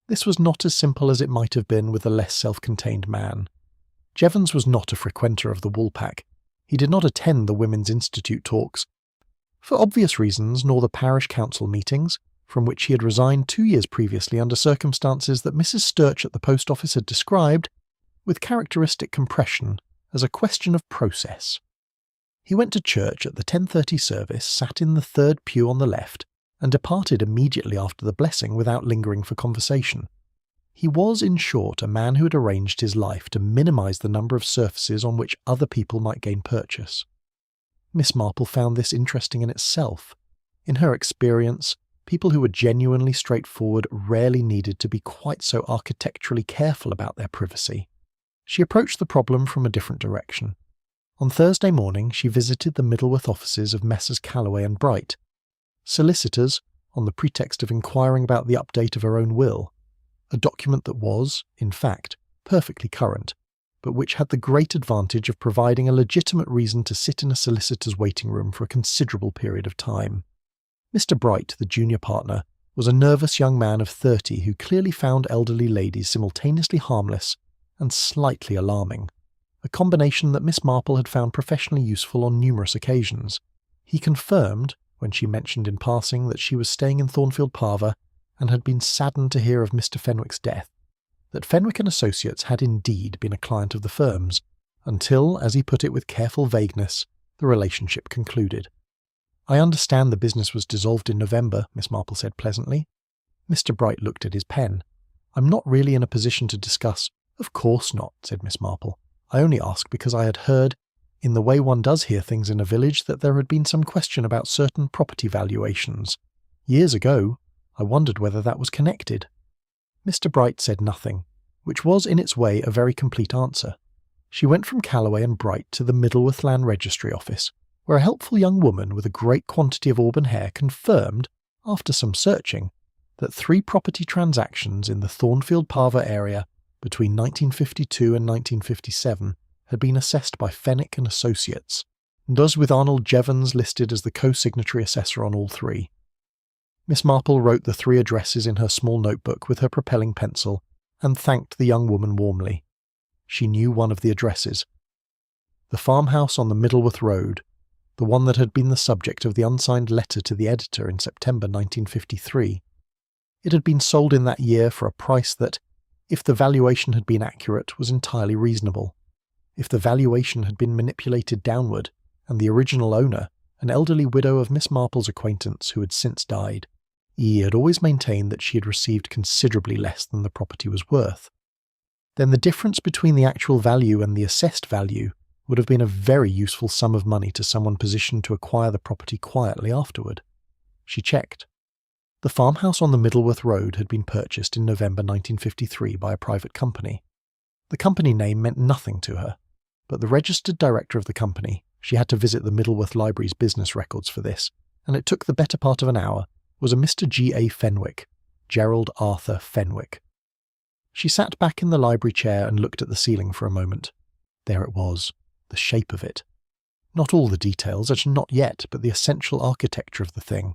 This was not as simple as it might have been with a less self-contained man. Jevons was not a frequenter of the Woolpack. He did not attend the Women's Institute talks, for obvious reasons, nor the parish council meetings, from which he had resigned 2 years previously under circumstances that Mrs. Sturch at the post office had described, with characteristic compression, as a question of process. He went to church at the 10:30 service, sat in the third pew on the left, and departed immediately after the blessing without lingering for conversation. He was, in short, a man who had arranged his life to minimise the number of surfaces on which other people might gain purchase. Miss Marple found this interesting in itself. In her experience, people who were genuinely straightforward rarely needed to be quite so architecturally careful about their privacy. She approached the problem from a different direction. On Thursday morning, she visited the Middleworth offices of Messrs. Calloway and Bright, solicitors, on the pretext of inquiring about the update of her own will, a document that was, in fact, perfectly current, but which had the great advantage of providing a legitimate reason to sit in a solicitor's waiting room for a considerable period of time. Mr. Bright, the junior partner, was a nervous young man of 30 who clearly found elderly ladies simultaneously harmless and slightly alarming, a combination that Miss Marple had found professionally useful on numerous occasions. He confirmed, when she mentioned in passing that she was staying in Thornfield Parva and had been saddened to hear of Mr. Fenwick's death, that Fenwick and Associates had indeed been a client of the firm's, until, as he put it with careful vagueness, the relationship concluded. "I understand the business was dissolved in November," Miss Marple said pleasantly. Mr. Bright looked at his pen. "I'm not really in a position to discuss—" "Of course not," said Miss Marple. "I only ask because I had heard, in the way one does hear things in a village, that there had been some question about certain property valuations. Years ago, I wondered whether that was connected." Mr. Bright said nothing, which was in its way a very complete answer. She went from Calloway and Bright to the Middleworth Land Registry office, where a helpful young woman with a great quantity of auburn hair confirmed, after some searching, that 3 property transactions in the Thornfield Parva area between 1952 and 1957 had been assessed by Fenwick and Associates, thus with Arnold Jevons listed as the co-signatory assessor on all 3. Miss Marple wrote the 3 addresses in her small notebook with her propelling pencil and thanked the young woman warmly. She knew one of the addresses. The farmhouse on the Middleworth Road, the one that had been the subject of the unsigned letter to the editor in September 1953. It had been sold in that year for a price that, if the valuation had been accurate, was entirely reasonable. If the valuation had been manipulated downward, and the original owner, an elderly widow of Miss Marple's acquaintance who had since died, had always maintained that she had received considerably less than the property was worth, then the difference between the actual value and the assessed value would have been a very useful sum of money to someone positioned to acquire the property quietly afterward. She checked. The farmhouse on the Middleworth Road had been purchased in November 1953 by a private company. The company name meant nothing to her, but the registered director of the company, she had to visit the Middleworth Library's business records for this, and it took the better part of an hour, was a Mr. G.A. Fenwick, Gerald Arthur Fenwick. She sat back in the library chair and looked at the ceiling for a moment. There it was, the shape of it. Not all the details, actually not yet, but the essential architecture of the thing,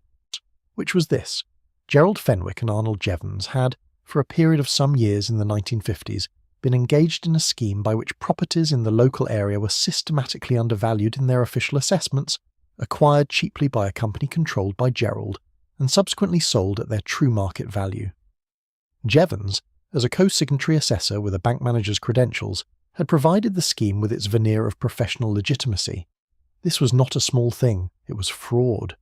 which was this. Gerald Fenwick and Arnold Jevons had, for a period of some years in the 1950s, been engaged in a scheme by which properties in the local area were systematically undervalued in their official assessments, acquired cheaply by a company controlled by Gerald, and subsequently sold at their true market value. Jevons, as a co-signatory assessor with a bank manager's credentials, had provided the scheme with its veneer of professional legitimacy. This was not a small thing, it was fraud.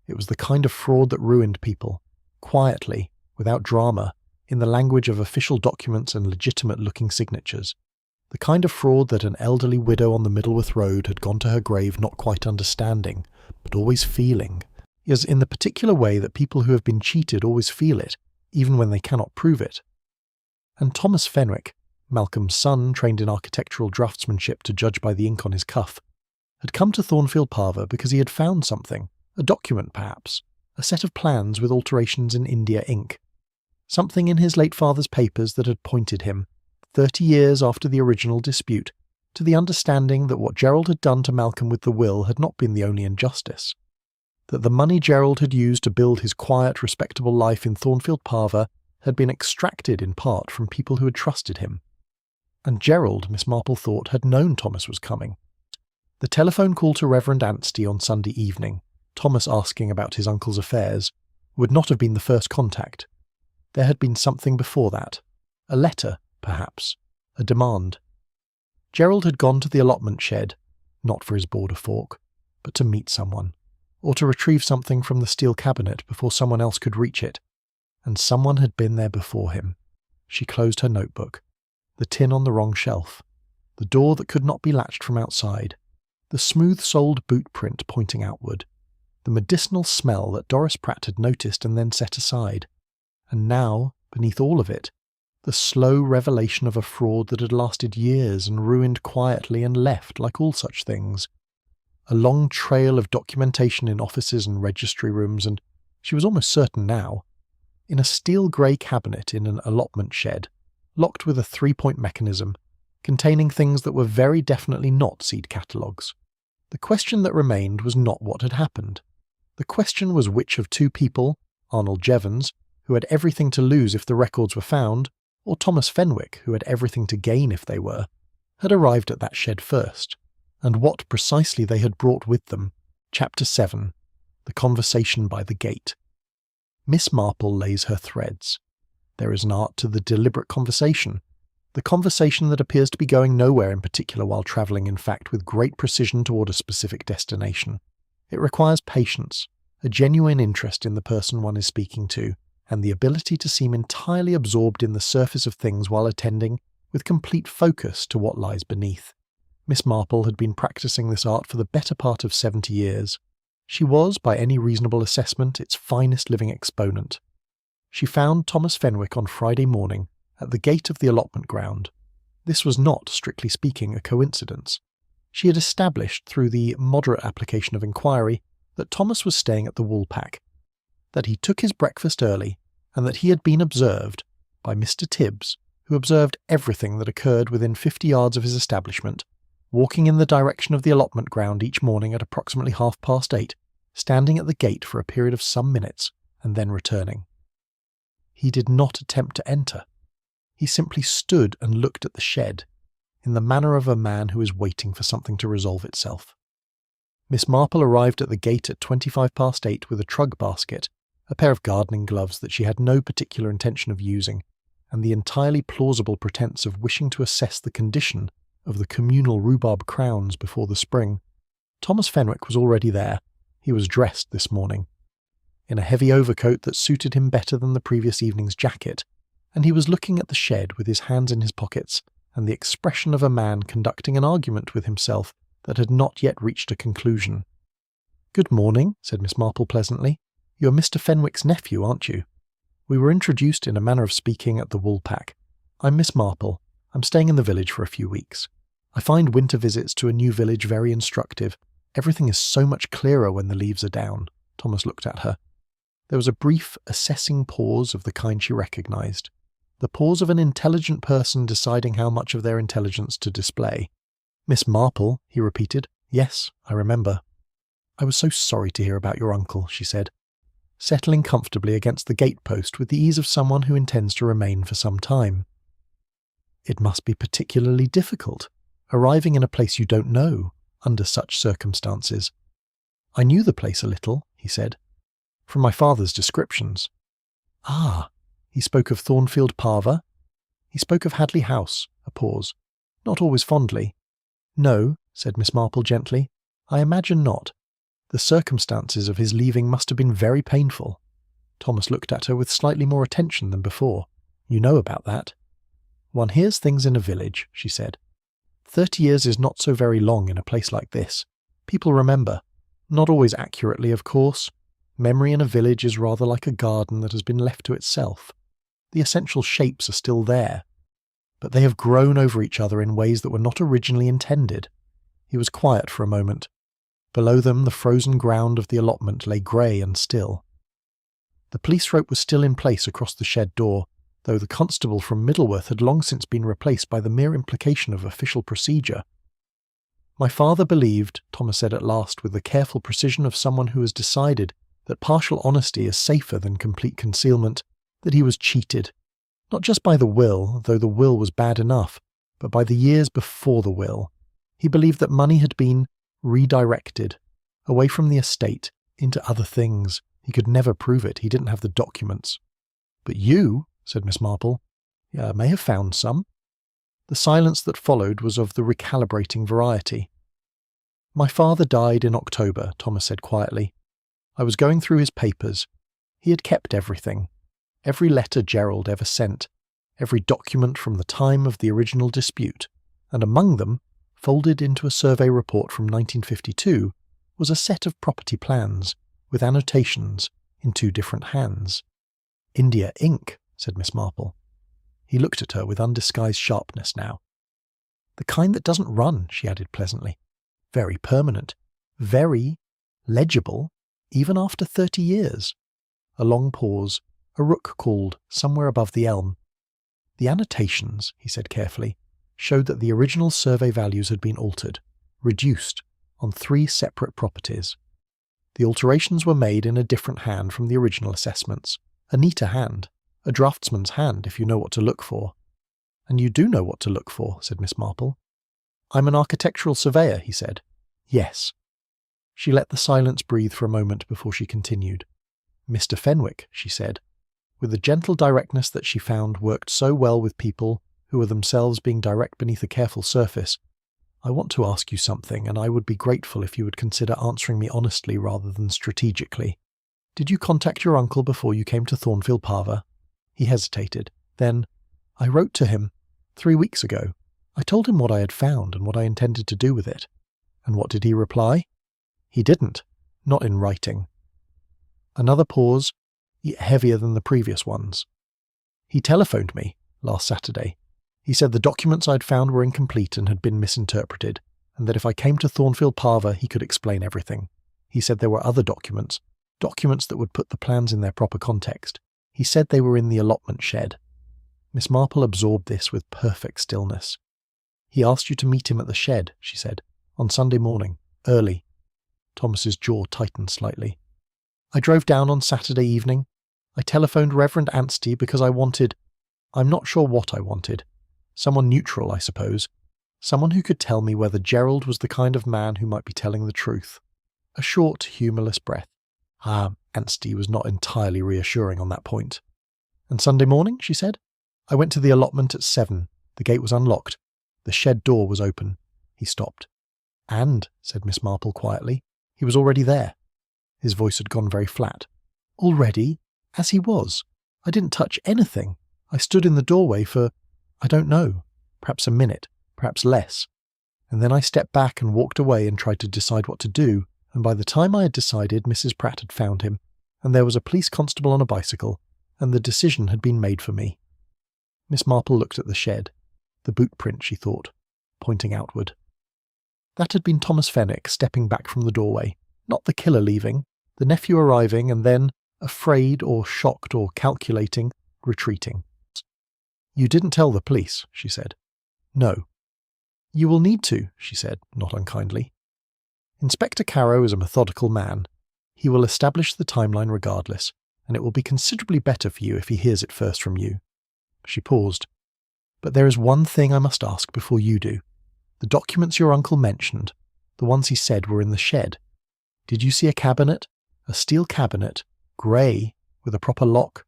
It was the kind of fraud that ruined people, quietly, without drama, in the language of official documents and legitimate-looking signatures. The kind of fraud that an elderly widow on the Middleworth Road had gone to her grave not quite understanding, but always feeling, is in the particular way that people who have been cheated always feel it, even when they cannot prove it. And Thomas Fenwick, Malcolm's son, trained in architectural draftsmanship to judge by the ink on his cuff, had come to Thornfield Parva because he had found something, a document perhaps, a set of plans with alterations in India ink. Something in his late father's papers that had pointed him, 30 years after the original dispute, to the understanding that what Gerald had done to Malcolm with the will had not been the only injustice. That the money Gerald had used to build his quiet, respectable life in Thornfield Parva had been extracted in part from people who had trusted him. And Gerald, Miss Marple thought, had known Thomas was coming. The telephone call to Reverend Anstey on Sunday evening, Thomas asking about his uncle's affairs, would not have been the first contact. There had been something before that. A letter, perhaps. A demand. Gerald had gone to the allotment shed, not for his border fork, but to meet someone, or to retrieve something from the steel cabinet before someone else could reach it. And someone had been there before him. She closed her notebook. The tin on the wrong shelf. The door that could not be latched from outside. The smooth-soled boot print pointing outward. The medicinal smell that Doris Pratt had noticed and then set aside. And now, beneath all of it, the slow revelation of a fraud that had lasted years and ruined quietly and left, like all such things. A long trail of documentation in offices and registry rooms, and she was almost certain now, in a steel-grey cabinet in an allotment shed, locked with a 3-point mechanism, containing things that were very definitely not seed catalogues. The question that remained was not what had happened. The question was which of two people, Arnold Jevons, who had everything to lose if the records were found, or Thomas Fenwick, who had everything to gain if they were, had arrived at that shed first, and what precisely they had brought with them. Chapter 7. The Conversation by the Gate. Miss Marple lays her threads. There is an art to the deliberate conversation, the conversation that appears to be going nowhere in particular while travelling, in fact, with great precision toward a specific destination. It requires patience, a genuine interest in the person one is speaking to, and the ability to seem entirely absorbed in the surface of things while attending, with complete focus, to what lies beneath. Miss Marple had been practising this art for the better part of 70 years. She was, by any reasonable assessment, its finest living exponent. She found Thomas Fenwick on Friday morning, at the gate of the allotment ground. This was not, strictly speaking, a coincidence. She had established, through the moderate application of inquiry, that Thomas was staying at the Woolpack, that he took his breakfast early, and that he had been observed by Mr. Tibbs, who observed everything that occurred within 50 yards of his establishment, walking in the direction of the allotment ground each morning at approximately 8:30, standing at the gate for a period of some minutes, and then returning. He did not attempt to enter. He simply stood and looked at the shed, in the manner of a man who is waiting for something to resolve itself. Miss Marple arrived at the gate at 8:25 with a trug basket, a pair of gardening gloves that she had no particular intention of using, and the entirely plausible pretence of wishing to assess the condition of the communal rhubarb crowns before the spring. Thomas Fenwick was already there. He was dressed this morning, in a heavy overcoat that suited him better than the previous evening's jacket, and he was looking at the shed with his hands in his pockets and the expression of a man conducting an argument with himself that had not yet reached a conclusion. "Good morning," said Miss Marple pleasantly. "You're Mr. Fenwick's nephew, aren't you? We were introduced in a manner of speaking at the Woolpack. I'm Miss Marple. I'm staying in the village for a few weeks. I find winter visits to a new village very instructive. Everything is so much clearer when the leaves are down." Thomas looked at her. There was a brief, assessing pause of the kind she recognised. The pause of an intelligent person deciding how much of their intelligence to display. "Miss Marple," he repeated. "Yes, I remember." "I was so sorry to hear about your uncle," she said, settling comfortably against the gate-post with the ease of someone who intends to remain for some time. "It must be particularly difficult, arriving in a place you don't know, under such circumstances." "I knew the place a little," he said, "from my father's descriptions." "Ah, he spoke of Thornfield Parva?" "He spoke of Hadley House." A pause. "Not always fondly." "No," said Miss Marple gently, "I imagine not. The circumstances of his leaving must have been very painful." Thomas looked at her with slightly more attention than before. "You know about that?" "One hears things in a village," she said. 30 years is not so very long in a place like this. People remember. Not always accurately, of course. Memory in a village is rather like a garden that has been left to itself. The essential shapes are still there, but they have grown over each other in ways that were not originally intended. He was quiet for a moment. Below them, the frozen ground of the allotment lay grey and still. The police rope was still in place across the shed door, though the constable from Middleworth had long since been replaced by the mere implication of official procedure. My father believed, Thomas said at last with the careful precision of someone who has decided that partial honesty is safer than complete concealment, that he was cheated, not just by the will, though the will was bad enough, but by the years before the will. He believed that money had been redirected, away from the estate, into other things. He could never prove it, he didn't have the documents. "But you," said Miss Marple, "may have found some." The silence that followed was of the recalibrating variety. "My father died in October," Thomas said quietly. "I was going through his papers. He had kept everything. Every letter Gerald ever sent, every document from the time of the original dispute, and among them, folded into a survey report from 1952, was a set of property plans, with annotations, in 2 different hands. "India ink," said Miss Marple. He looked at her with undisguised sharpness now. "The kind that doesn't run," she added pleasantly. "Very permanent. Very legible, even after 30 years. A long pause. A rook called, somewhere above the elm. "The annotations," he said carefully, showed that the original survey values had been altered, reduced, on 3 separate properties. The alterations were made in a different hand from the original assessments. A neater hand. A draftsman's hand, if you know what to look for." "And you do know what to look for," said Miss Marple. "I'm an architectural surveyor," he said. "Yes." She let the silence breathe for a moment before she continued. "Mr. Fenwick," she said, with the gentle directness that she found worked so well with people who were themselves being direct beneath a careful surface, "I want to ask you something, and I would be grateful if you would consider answering me honestly rather than strategically. Did you contact your uncle before you came to Thornfield Parva?" He hesitated. Then, "I wrote to him 3 weeks ago. I told him what I had found and what I intended to do with it." "And what did he reply?" "He didn't. Not in writing." Another pause, yet heavier than the previous ones. "He telephoned me last Saturday. He said the documents I'd found were incomplete and had been misinterpreted, and that if I came to Thornfield Parva he could explain everything. He said there were other documents that would put the plans in their proper context. He said they were in the allotment shed." Miss Marple absorbed this with perfect stillness. "He asked you to meet him at the shed," she said, "on Sunday morning, early." Thomas's jaw tightened slightly. "I drove down on Saturday evening. I telephoned Reverend Anstey because I'm not sure what I wanted. Someone neutral, I suppose. Someone who could tell me whether Gerald was the kind of man who might be telling the truth." A short, humourless breath. Anstey was not entirely reassuring on that point. "And Sunday morning," she said. "I went to the allotment at 7. The gate was unlocked. The shed door was open." He stopped. "And," said Miss Marple quietly, "he was already there." His voice had gone very flat. "Already? As he was? I didn't touch anything. I stood in the doorway for, I don't know, perhaps a minute, perhaps less. And then I stepped back and walked away and tried to decide what to do, and by the time I had decided, Mrs. Pratt had found him, and there was a police constable on a bicycle, and the decision had been made for me." Miss Marple looked at the shed. The boot print, she thought, pointing outward. That had been Thomas Fenwick stepping back from the doorway, not the killer leaving, the nephew arriving, and then, afraid or shocked or calculating, retreating. "You didn't tell the police," she said. "No." "You will need to," she said, not unkindly. "Inspector Carrow is a methodical man. He will establish the timeline regardless, and it will be considerably better for you if he hears it first from you." She paused. "But there is one thing I must ask before you do. The documents your uncle mentioned, the ones he said were in the shed. Did you see a cabinet? A steel cabinet, grey, with a proper lock?"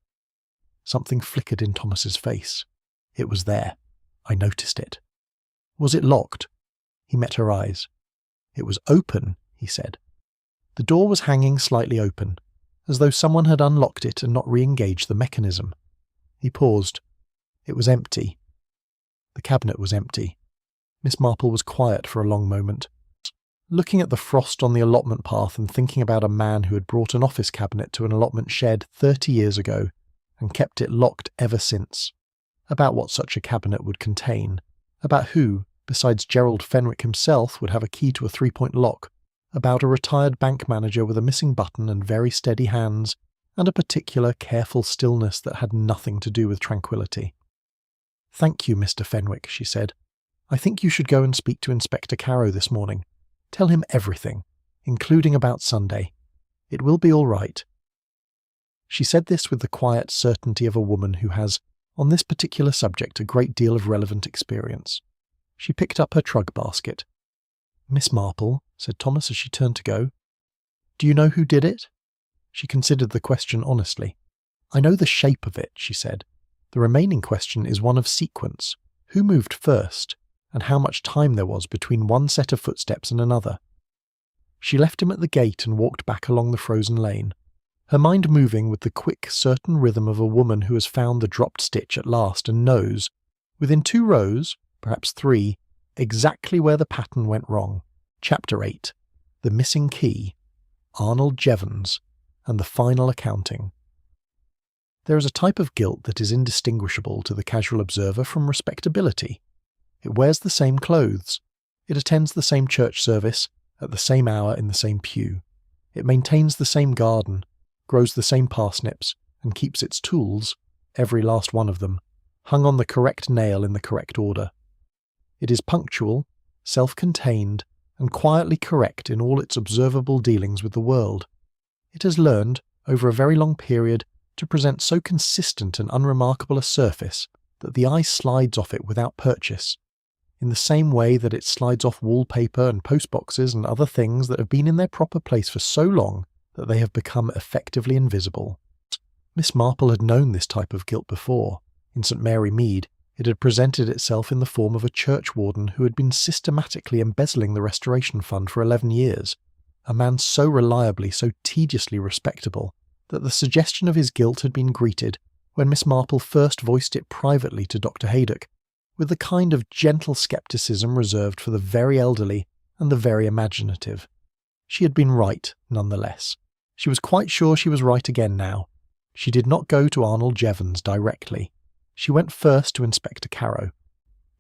Something flickered in Thomas's face. "It was there. I noticed it." "Was it locked?" He met her eyes. "It was open," he said. The door was hanging slightly open, as though someone had unlocked it and not re-engaged the mechanism. He paused. It was empty. The cabinet was empty. Miss Marple was quiet for a long moment, looking at the frost on the allotment path and thinking about a man who had brought an office cabinet to an allotment shed 30 years ago and kept it locked ever since, about what such a cabinet would contain, about who, besides Gerald Fenwick himself, would have a key to a 3-point lock, about a retired bank manager with a missing button and very steady hands, and a particular careful stillness that had nothing to do with tranquillity. "Thank you, Mr. Fenwick," she said. "I think you should go and speak to Inspector Carrow this morning. Tell him everything, including about Sunday. It will be all right." She said this with the quiet certainty of a woman who has, on this particular subject, a great deal of relevant experience. She picked up her trug basket. "Miss Marple," said Thomas as she turned to go, "do you know who did it?" She considered the question honestly. "I know the shape of it," she said. "The remaining question is one of sequence. Who moved first, and how much time there was between one set of footsteps and another?" She left him at the gate and walked back along the frozen lane, her mind moving with the quick, certain rhythm of a woman who has found the dropped stitch at last and knows, within 2 rows, perhaps 3, exactly where the pattern went wrong. Chapter 8. The Missing Key, Arnold Jevons, and the Final Accounting. There is a type of guilt that is indistinguishable to the casual observer from respectability. It wears the same clothes. It attends the same church service, at the same hour in the same pew. It maintains the same garden, grows the same parsnips, and keeps its tools, every last one of them, hung on the correct nail in the correct order. It is punctual, self-contained, and quietly correct in all its observable dealings with the world. It has learned, over a very long period, to present so consistent and unremarkable a surface that the eye slides off it without purchase, in the same way that it slides off wallpaper and postboxes and other things that have been in their proper place for so long that they have become effectively invisible. Miss Marple had known this type of guilt before. In St. Mary Mead, it had presented itself in the form of a churchwarden who had been systematically embezzling the Restoration Fund for 11 years, a man so reliably, so tediously respectable, that the suggestion of his guilt had been greeted, when Miss Marple first voiced it privately to Dr. Haydock, with the kind of gentle scepticism reserved for the very elderly and the very imaginative. She had been right, nonetheless. She was quite sure she was right again now. She did not go to Arnold Jevons directly. She went first to Inspector Carrow.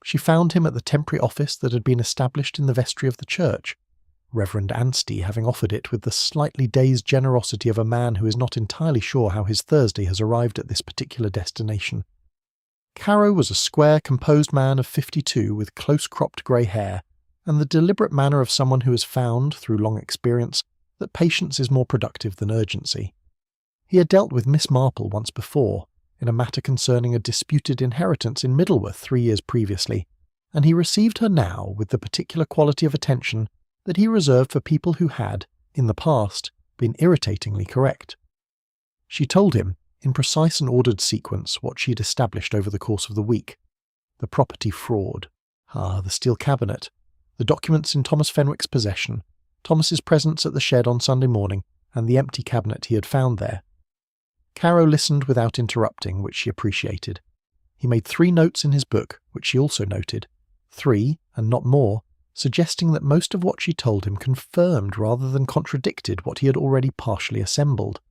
She found him at the temporary office that had been established in the vestry of the church, Reverend Anstey having offered it with the slightly dazed generosity of a man who is not entirely sure how his Thursday has arrived at this particular destination. Carrow was a square, composed man of 52 with close-cropped grey hair, and the deliberate manner of someone who has found, through long experience, that patience is more productive than urgency. He had dealt with Miss Marple once before, in a matter concerning a disputed inheritance in Middleworth 3 years previously, and he received her now with the particular quality of attention that he reserved for people who had, in the past, been irritatingly correct. She told him, in precise and ordered sequence, what she had established over the course of the week. The property fraud. The steel cabinet. The documents in Thomas Fenwick's possession. Thomas's presence at the shed on Sunday morning, and the empty cabinet he had found there. Carrow listened without interrupting, which she appreciated. He made 3 notes in his book, which she also noted. 3, and not more, suggesting that most of what she told him confirmed rather than contradicted what he had already partially assembled.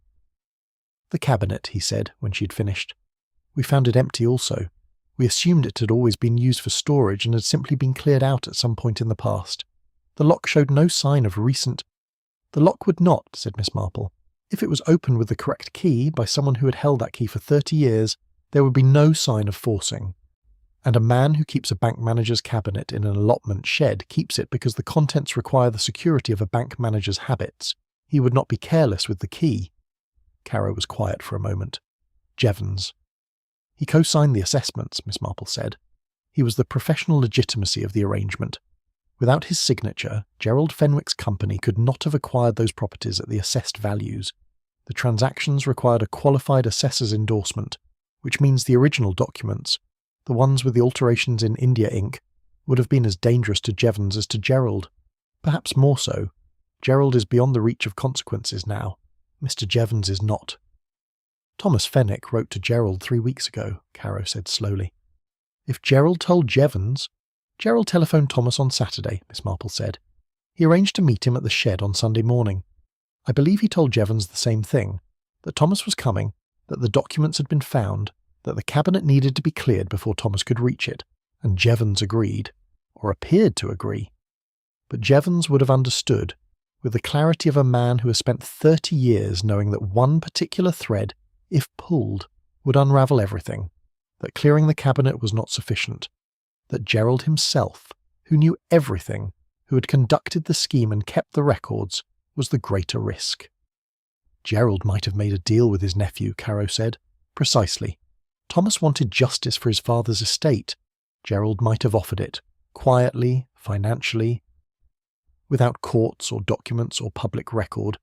"The cabinet," he said, when she had finished. "We found it empty also. We assumed it had always been used for storage and had simply been cleared out at some point in the past. The lock showed no sign of recent—" "The lock would not," said Miss Marple. "If it was opened with the correct key, by someone who had held that key for 30 years, there would be no sign of forcing. And a man who keeps a bank manager's cabinet in an allotment shed keeps it because the contents require the security of a bank manager's habits. He would not be careless with the key." Carrow was quiet for a moment. "Jevons. He co-signed the assessments," Miss Marple said. "He was the professional legitimacy of the arrangement. Without his signature, Gerald Fenwick's company could not have acquired those properties at the assessed values. The transactions required a qualified assessor's endorsement, which means the original documents, the ones with the alterations in India ink, would have been as dangerous to Jevons as to Gerald. Perhaps more so. Gerald is beyond the reach of consequences now. Mr. Jevons is not." "Thomas Fenwick wrote to Gerald 3 weeks ago," Carrow said slowly. "If Gerald told Jevons—" Gerald telephoned Thomas on Saturday, Miss Marple said. He arranged to meet him at the shed on Sunday morning. I believe he told Jevons the same thing, that Thomas was coming, that the documents had been found, that the cabinet needed to be cleared before Thomas could reach it, and Jevons agreed, or appeared to agree. But Jevons would have understood, with the clarity of a man who has spent 30 years knowing that one particular thread, if pulled, would unravel everything, that clearing the cabinet was not sufficient, that Gerald himself, who knew everything, who had conducted the scheme and kept the records, was the greater risk. Gerald might have made a deal with his nephew, Caro said. Precisely. Thomas wanted justice for his father's estate. Gerald might have offered it, quietly, financially, without courts or documents or public record,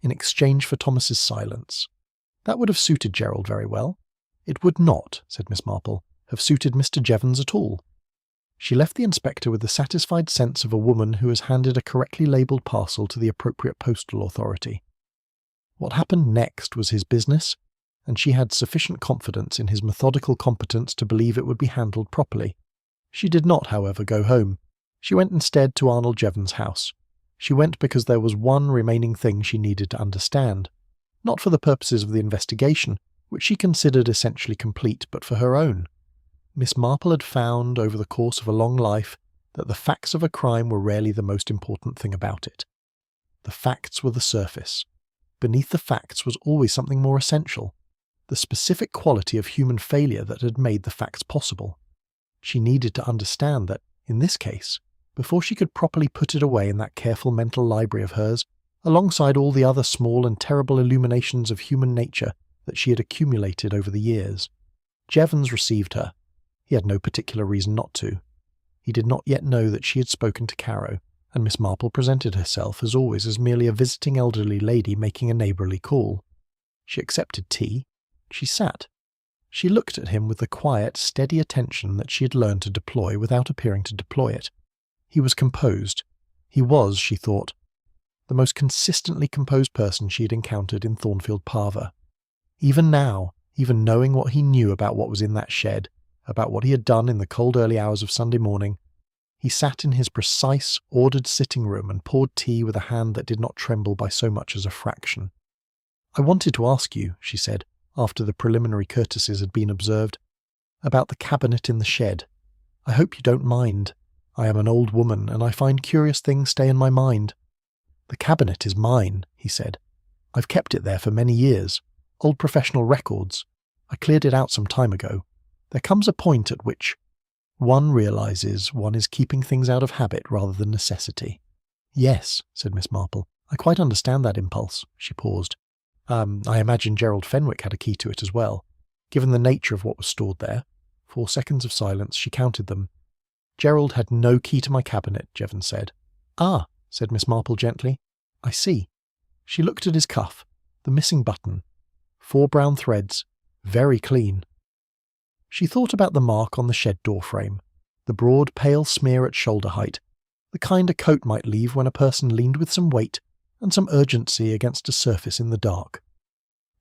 in exchange for Thomas's silence. That would have suited Gerald very well. It would not, said Miss Marple, have suited Mr. Jevons at all. She left the inspector with the satisfied sense of a woman who has handed a correctly labelled parcel to the appropriate postal authority. What happened next was his business, and she had sufficient confidence in his methodical competence to believe it would be handled properly. She did not, however, go home. She went instead to Arnold Jevons' house. She went because there was one remaining thing she needed to understand, not for the purposes of the investigation, which she considered essentially complete, but for her own. Miss Marple had found, over the course of a long life, that the facts of a crime were rarely the most important thing about it. The facts were the surface. Beneath the facts was always something more essential, the specific quality of human failure that had made the facts possible. She needed to understand that, in this case, before she could properly put it away in that careful mental library of hers, alongside all the other small and terrible illuminations of human nature that she had accumulated over the years. Jevons received her. He had no particular reason not to. He did not yet know that she had spoken to Caro, and Miss Marple presented herself as always as merely a visiting elderly lady making a neighbourly call. She accepted tea. She sat. She looked at him with the quiet, steady attention that she had learned to deploy without appearing to deploy it. He was composed. He was, she thought, the most consistently composed person she had encountered in Thornfield Parva. Even now, even knowing what he knew about what was in that shed, about what he had done in the cold early hours of Sunday morning, he sat in his precise, ordered sitting room and poured tea with a hand that did not tremble by so much as a fraction. "I wanted to ask you," she said, after the preliminary courtesies had been observed, "about the cabinet in the shed. I hope you don't mind. I am an old woman, and I find curious things stay in my mind." "The cabinet is mine," he said. "I've kept it there for many years. Old professional records. I cleared it out some time ago. There comes a point at which one realises one is keeping things out of habit rather than necessity." "Yes," said Miss Marple. "I quite understand that impulse." She paused. I imagine Gerald Fenwick had a key to it as well, given the nature of what was stored there." 4 seconds of silence, she counted them. "Gerald had no key to my cabinet," Jevons said. "Ah," said Miss Marple gently. "I see." She looked at his cuff, the missing button. 4 brown threads, very clean. She thought about the mark on the shed door frame, the broad pale smear at shoulder height, the kind a coat might leave when a person leaned with some weight and some urgency against a surface in the dark.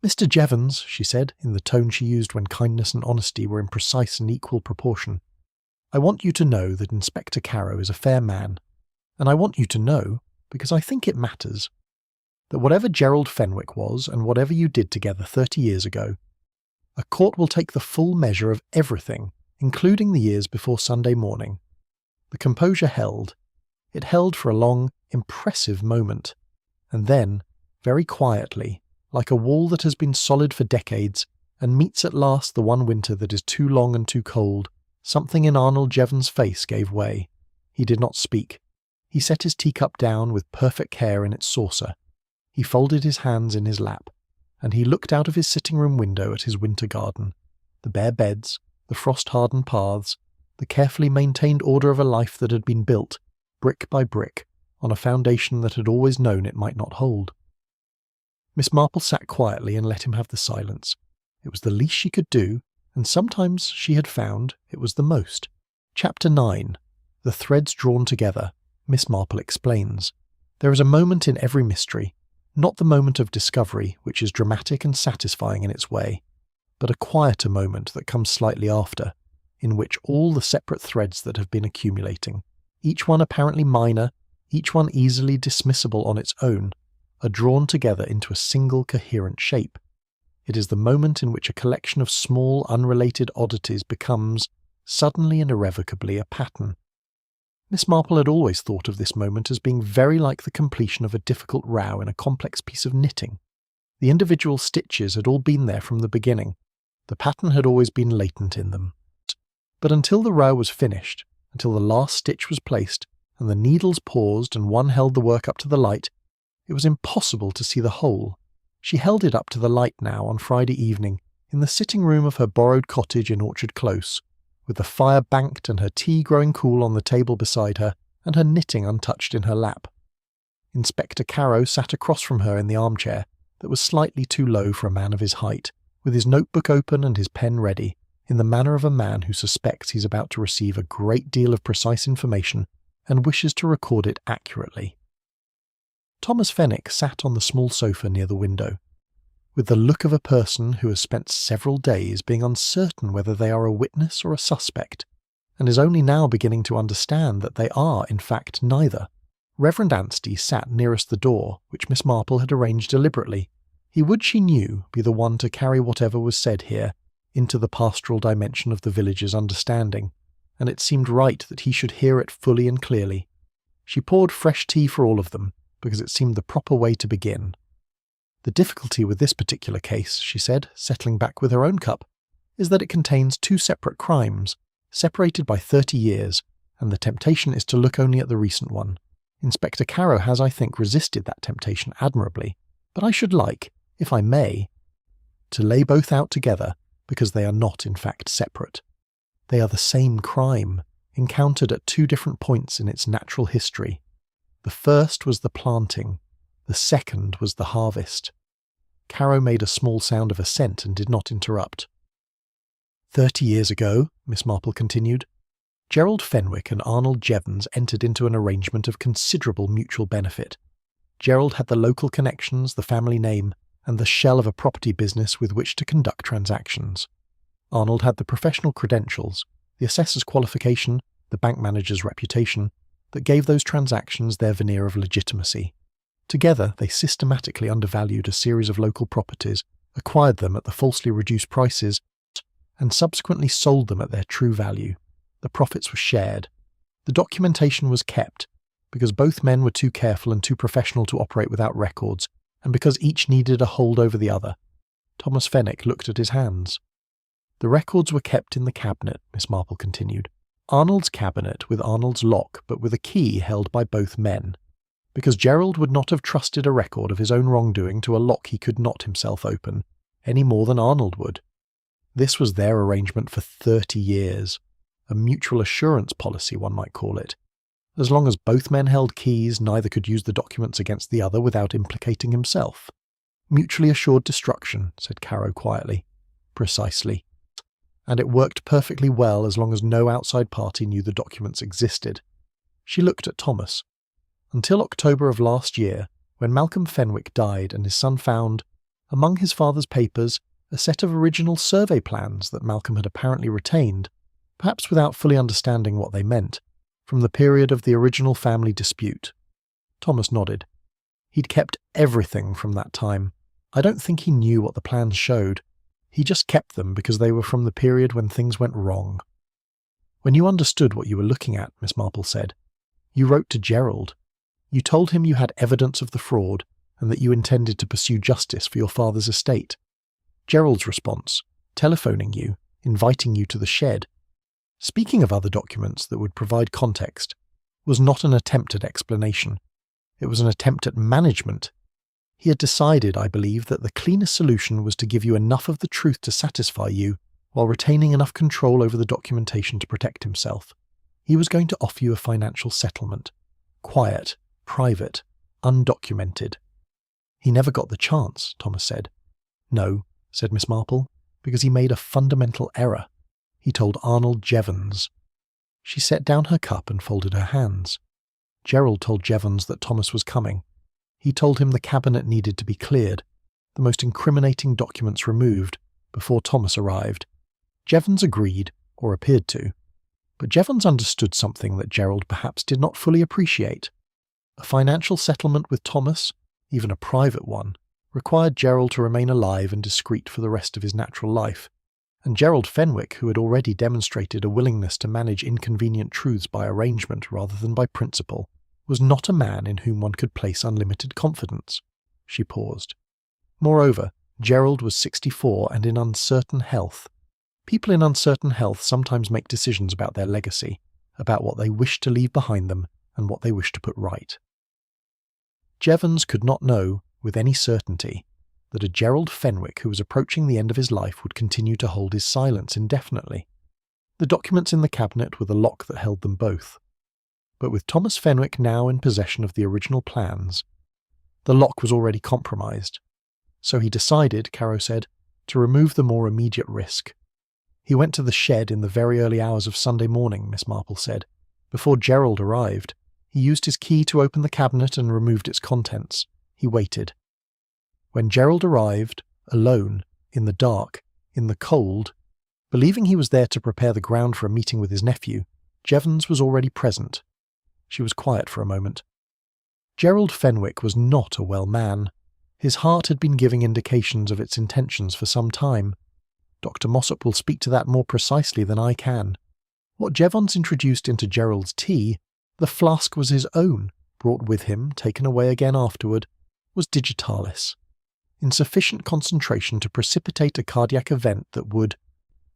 "Mr. Jevons," she said, in the tone she used when kindness and honesty were in precise and equal proportion, "I want you to know that Inspector Caro is a fair man, and I want you to know, because I think it matters, that whatever Gerald Fenwick was and whatever you did together 30 years ago, a court will take the full measure of everything, including the years before Sunday morning." The composure held. It held for a long, impressive moment. And then, very quietly, like a wall that has been solid for decades and meets at last the one winter that is too long and too cold, something in Arnold Jevons' face gave way. He did not speak. He set his teacup down with perfect care in its saucer. He folded his hands in his lap, and he looked out of his sitting-room window at his winter garden, the bare beds, the frost-hardened paths, the carefully maintained order of a life that had been built, brick by brick, on a foundation that had always known it might not hold. Miss Marple sat quietly and let him have the silence. It was the least she could do, and sometimes she had found it was the most. Chapter 9. The Threads Drawn Together. Miss Marple explains. There is a moment in every mystery, not the moment of discovery, which is dramatic and satisfying in its way, but a quieter moment that comes slightly after, in which all the separate threads that have been accumulating, each one apparently minor, each one easily dismissible on its own, are drawn together into a single coherent shape. It is the moment in which a collection of small, unrelated oddities becomes, suddenly and irrevocably, a pattern. Miss Marple had always thought of this moment as being very like the completion of a difficult row in a complex piece of knitting. The individual stitches had all been there from the beginning. The pattern had always been latent in them. But until the row was finished, until the last stitch was placed, and the needles paused and one held the work up to the light, it was impossible to see the whole. She held it up to the light now on Friday evening, in the sitting room of her borrowed cottage in Orchard Close, with the fire banked and her tea growing cool on the table beside her, and her knitting untouched in her lap. Inspector Carrow sat across from her in the armchair that was slightly too low for a man of his height, with his notebook open and his pen ready, in the manner of a man who suspects he's about to receive a great deal of precise information and wishes to record it accurately. Thomas Fenwick sat on the small sofa near the window, with the look of a person who has spent several days being uncertain whether they are a witness or a suspect, and is only now beginning to understand that they are, in fact, neither. Reverend Anstey sat nearest the door, which Miss Marple had arranged deliberately. He would, she knew, be the one to carry whatever was said here into the pastoral dimension of the village's understanding, and it seemed right that he should hear it fully and clearly. She poured fresh tea for all of them, because it seemed the proper way to begin. The difficulty with this particular case, she said, settling back with her own cup, is that it contains two separate crimes, separated by 30 years, and the temptation is to look only at the recent one. Inspector Carrow has, I think, resisted that temptation admirably, but I should like, if I may, to lay both out together, because they are not in fact separate. They are the same crime, encountered at two different points in its natural history. The first was the planting, the second was the harvest. Carrow made a small sound of assent and did not interrupt. 30 years ago, Miss Marple continued, Gerald Fenwick and Arnold Jevons entered into an arrangement of considerable mutual benefit. Gerald had the local connections, the family name, and the shell of a property business with which to conduct transactions. Arnold had the professional credentials, the assessor's qualification, the bank manager's reputation, that gave those transactions their veneer of legitimacy. Together, they systematically undervalued a series of local properties, acquired them at the falsely reduced prices, and subsequently sold them at their true value. The profits were shared. The documentation was kept, because both men were too careful and too professional to operate without records, and because each needed a hold over the other. Thomas Fenwick looked at his hands. The records were kept in the cabinet, Miss Marple continued. Arnold's cabinet with Arnold's lock, but with a key held by both men, because Gerald would not have trusted a record of his own wrongdoing to a lock he could not himself open, any more than Arnold would. This was their arrangement for 30 years, a mutual assurance policy, one might call it. As long as both men held keys, neither could use the documents against the other without implicating himself. Mutually assured destruction, said Carrow quietly. Precisely. And it worked perfectly well as long as no outside party knew the documents existed. She looked at Thomas. Until October of last year, when Malcolm Fenwick died and his son found, among his father's papers, a set of original survey plans that Malcolm had apparently retained, perhaps without fully understanding what they meant, from the period of the original family dispute. Thomas nodded. He'd kept everything from that time. I don't think he knew what the plans showed. He just kept them because they were from the period when things went wrong. When you understood what you were looking at, Miss Marple said, you wrote to Gerald. You told him you had evidence of the fraud and that you intended to pursue justice for your father's estate. Gerald's response, telephoning you, inviting you to the shed, speaking of other documents that would provide context, was not an attempt at explanation. It was an attempt at management. He had decided, I believe, that the cleanest solution was to give you enough of the truth to satisfy you, while retaining enough control over the documentation to protect himself. He was going to offer you a financial settlement. Quiet, private, undocumented. He never got the chance, Thomas said. No, said Miss Marple, because he made a fundamental error. He told Arnold Jevons. She set down her cup and folded her hands. Gerald told Jevons that Thomas was coming. He told him the cabinet needed to be cleared, the most incriminating documents removed, before Thomas arrived. Jevons agreed, or appeared to. But Jevons understood something that Gerald perhaps did not fully appreciate. A financial settlement with Thomas, even a private one, required Gerald to remain alive and discreet for the rest of his natural life, and Gerald Fenwick, who had already demonstrated a willingness to manage inconvenient truths by arrangement rather than by principle, was not a man in whom one could place unlimited confidence. She paused. Moreover, Gerald was 64 and in uncertain health. People in uncertain health sometimes make decisions about their legacy, about what they wish to leave behind them and what they wish to put right. Jevons could not know, with any certainty, that a Gerald Fenwick who was approaching the end of his life would continue to hold his silence indefinitely. The documents in the cabinet were the lock that held them both. But with Thomas Fenwick now in possession of the original plans, the lock was already compromised. So he decided, Caro said, to remove the more immediate risk. He went to the shed in the very early hours of Sunday morning, Miss Marple said. Before Gerald arrived, he used his key to open the cabinet and removed its contents. He waited. When Gerald arrived, alone, in the dark, in the cold, believing he was there to prepare the ground for a meeting with his nephew, Jevons was already present. She was quiet for a moment. Gerald Fenwick was not a well man. His heart had been giving indications of its intentions for some time. Dr. Mossop will speak to that more precisely than I can. What Jevons introduced into Gerald's tea, the flask was his own, brought with him, taken away again afterward, was digitalis, in sufficient concentration to precipitate a cardiac event that would,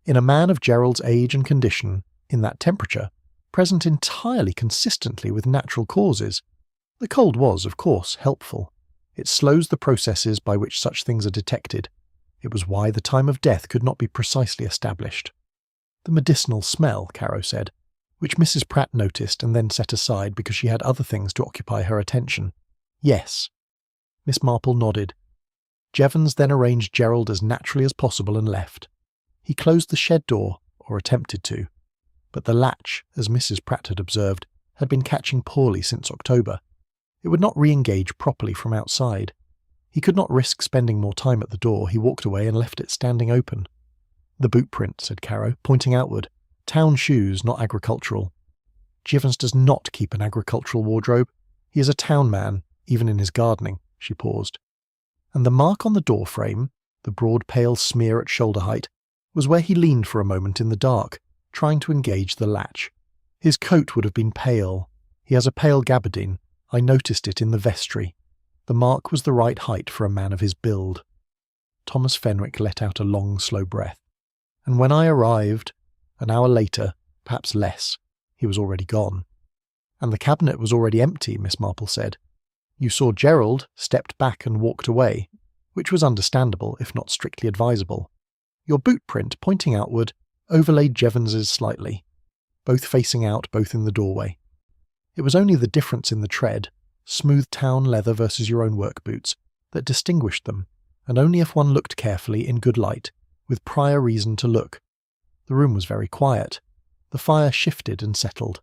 in a man of Gerald's age and condition, in that temperature, present entirely consistently with natural causes. The cold was, of course, helpful. It slows the processes by which such things are detected. It was why the time of death could not be precisely established. The medicinal smell, Caro said, which Mrs. Pratt noticed and then set aside because she had other things to occupy her attention. Yes. Miss Marple nodded. Jevons then arranged Gerald as naturally as possible and left. He closed the shed door, or attempted to, but the latch, as Mrs. Pratt had observed, had been catching poorly since October. It would not re-engage properly from outside. He could not risk spending more time at the door. He walked away and left it standing open. "The boot print," said Caro, pointing outward. "Town shoes, not agricultural." "Jevons does not keep an agricultural wardrobe. He is a town man, even in his gardening." She paused. And the mark on the door frame, the broad pale smear at shoulder height, was where he leaned for a moment in the dark, trying to engage the latch. His coat would have been pale. He has a pale gabardine. I noticed it in the vestry. The mark was the right height for a man of his build. Thomas Fenwick let out a long, slow breath. And when I arrived, an hour later, perhaps less, he was already gone. And the cabinet was already empty, Miss Marple said. You saw Gerald, stepped back and walked away, which was understandable, if not strictly advisable. Your boot print, pointing outward, overlaid Jevons's slightly, both facing out, both in the doorway. It was only the difference in the tread, smooth town leather versus your own work boots, that distinguished them, and only if one looked carefully in good light, with prior reason to look. The room was very quiet. The fire shifted and settled.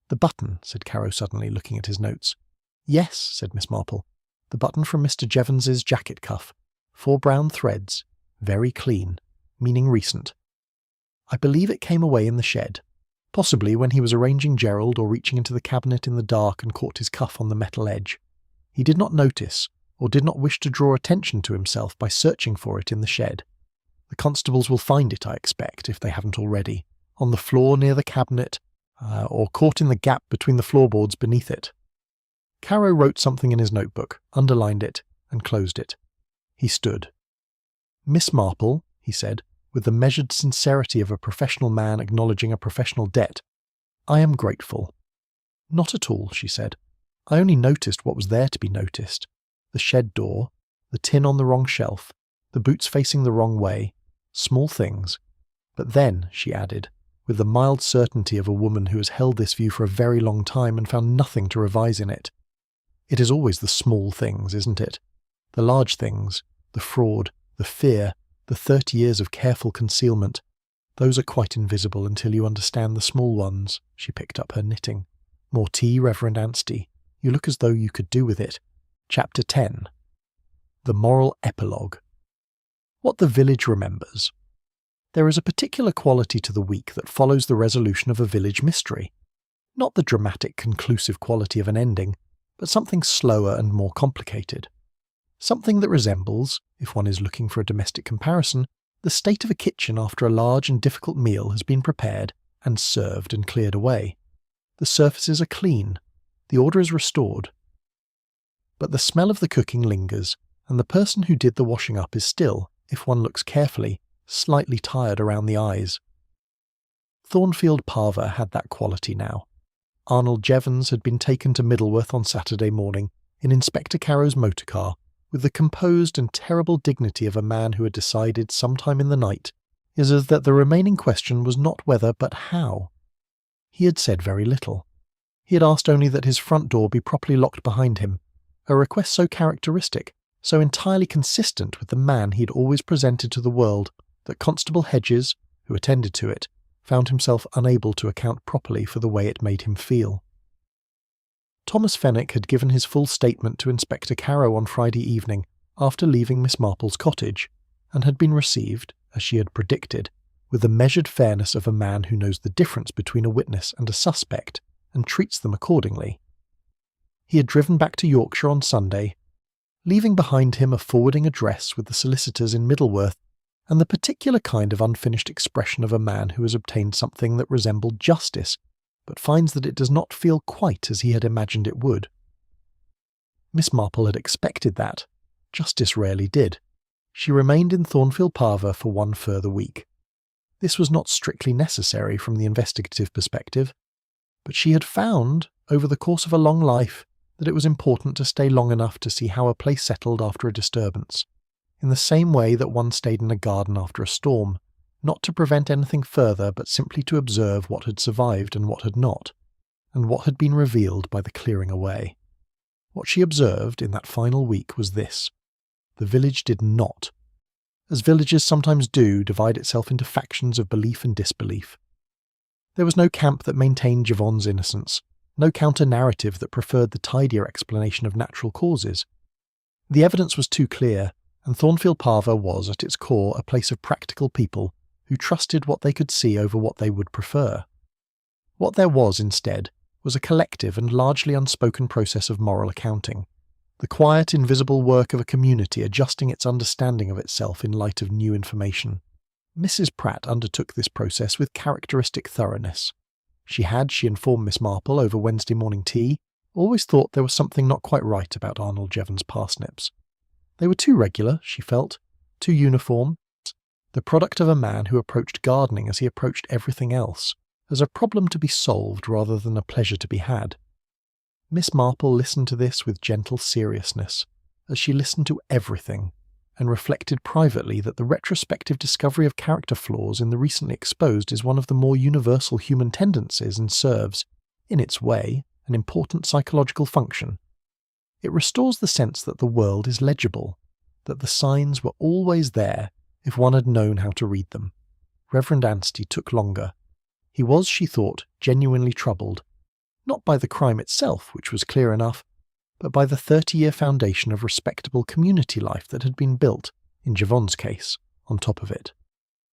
"The button," said Caro suddenly, looking at his notes. "Yes," said Miss Marple. "The button from Mr. Jevons's jacket cuff. 4 brown threads. Very clean. Meaning recent. I believe it came away in the shed. Possibly when he was arranging Gerald or reaching into the cabinet in the dark and caught his cuff on the metal edge. He did not notice, or did not wish to draw attention to himself by searching for it in the shed. The constables will find it, I expect, if they haven't already, on the floor near the cabinet, or caught in the gap between the floorboards beneath it." Caro wrote something in his notebook, underlined it, and closed it. He stood. "Miss Marple," he said, with the measured sincerity of a professional man acknowledging a professional debt, "I am grateful." "Not at all," she said. "I only noticed what was there to be noticed. The shed door, the tin on the wrong shelf, the boots facing the wrong way, small things. But then," she added, with the mild certainty of a woman who has held this view for a very long time and found nothing to revise in it, "it is always the small things, isn't it? The large things, the fraud, the fear, the 30 years of careful concealment, those are quite invisible until you understand the small ones." She picked up her knitting. "More tea, Reverend Anstey. You look as though you could do with it." Chapter 10. The Moral Epilogue. What the Village Remembers. There is a particular quality to the week that follows the resolution of a village mystery. Not the dramatic, conclusive quality of an ending, but something slower and more complicated. Something that resembles, if one is looking for a domestic comparison, the state of a kitchen after a large and difficult meal has been prepared and served and cleared away. The surfaces are clean, the order is restored. But the smell of the cooking lingers, and the person who did the washing up is still, if one looks carefully, slightly tired around the eyes. Thornfield Parva had that quality now. Arnold Jevons had been taken to Middleworth on Saturday morning in Inspector Carrow's motor car with the composed and terrible dignity of a man who had decided sometime in the night is that the remaining question was not whether but how. He had said very little. He had asked only that his front door be properly locked behind him, a request so characteristic, so entirely consistent with the man he had always presented to the world that Constable Hedges, who attended to it, found himself unable to account properly for the way it made him feel. Thomas Fenwick had given his full statement to Inspector Carrow on Friday evening after leaving Miss Marple's cottage, and had been received, as she had predicted, with the measured fairness of a man who knows the difference between a witness and a suspect and treats them accordingly. He had driven back to Yorkshire on Sunday, leaving behind him a forwarding address with the solicitors in Middleworth and the particular kind of unfinished expression of a man who has obtained something that resembled justice, but finds that it does not feel quite as he had imagined it would. Miss Marple had expected that. Justice rarely did. She remained in Thornfield Parva for one further week. This was not strictly necessary from the investigative perspective, but she had found, over the course of a long life, that it was important to stay long enough to see how a place settled after a disturbance, in the same way that one stayed in a garden after a storm, not to prevent anything further but simply to observe what had survived and what had not, and what had been revealed by the clearing away. What she observed in that final week was this: the village did not, as villages sometimes do, divide itself into factions of belief and disbelief. There was no camp that maintained Jevons' innocence, no counter-narrative that preferred the tidier explanation of natural causes. The evidence was too clear, and Thornfield Parva was, at its core, a place of practical people who trusted what they could see over what they would prefer. What there was, instead, was a collective and largely unspoken process of moral accounting, the quiet, invisible work of a community adjusting its understanding of itself in light of new information. Mrs. Pratt undertook this process with characteristic thoroughness. She informed Miss Marple over Wednesday morning tea, always thought there was something not quite right about Arnold Jevons' parsnips. They were too regular, she felt, too uniform, the product of a man who approached gardening as he approached everything else, as a problem to be solved rather than a pleasure to be had. Miss Marple listened to this with gentle seriousness, as she listened to everything, and reflected privately that the retrospective discovery of character flaws in the recently exposed is one of the more universal human tendencies and serves, in its way, an important psychological function. It restores the sense that the world is legible, that the signs were always there if one had known how to read them. Reverend Anstey took longer. He was, she thought, genuinely troubled, not by the crime itself, which was clear enough, but by the 30-year foundation of respectable community life that had been built, in Jevons' case, on top of it.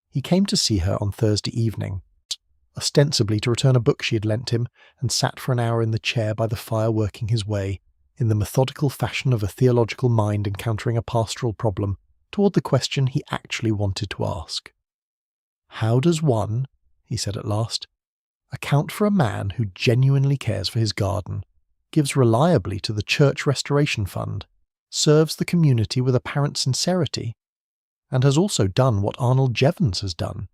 He came to see her on Thursday evening, ostensibly to return a book she had lent him, and sat for an hour in the chair by the fire working his way, in the methodical fashion of a theological mind encountering a pastoral problem, toward the question he actually wanted to ask. "How does one," he said at last, "account for a man who genuinely cares for his garden, gives reliably to the Church Restoration Fund, serves the community with apparent sincerity, and has also done what Arnold Jevons has done?"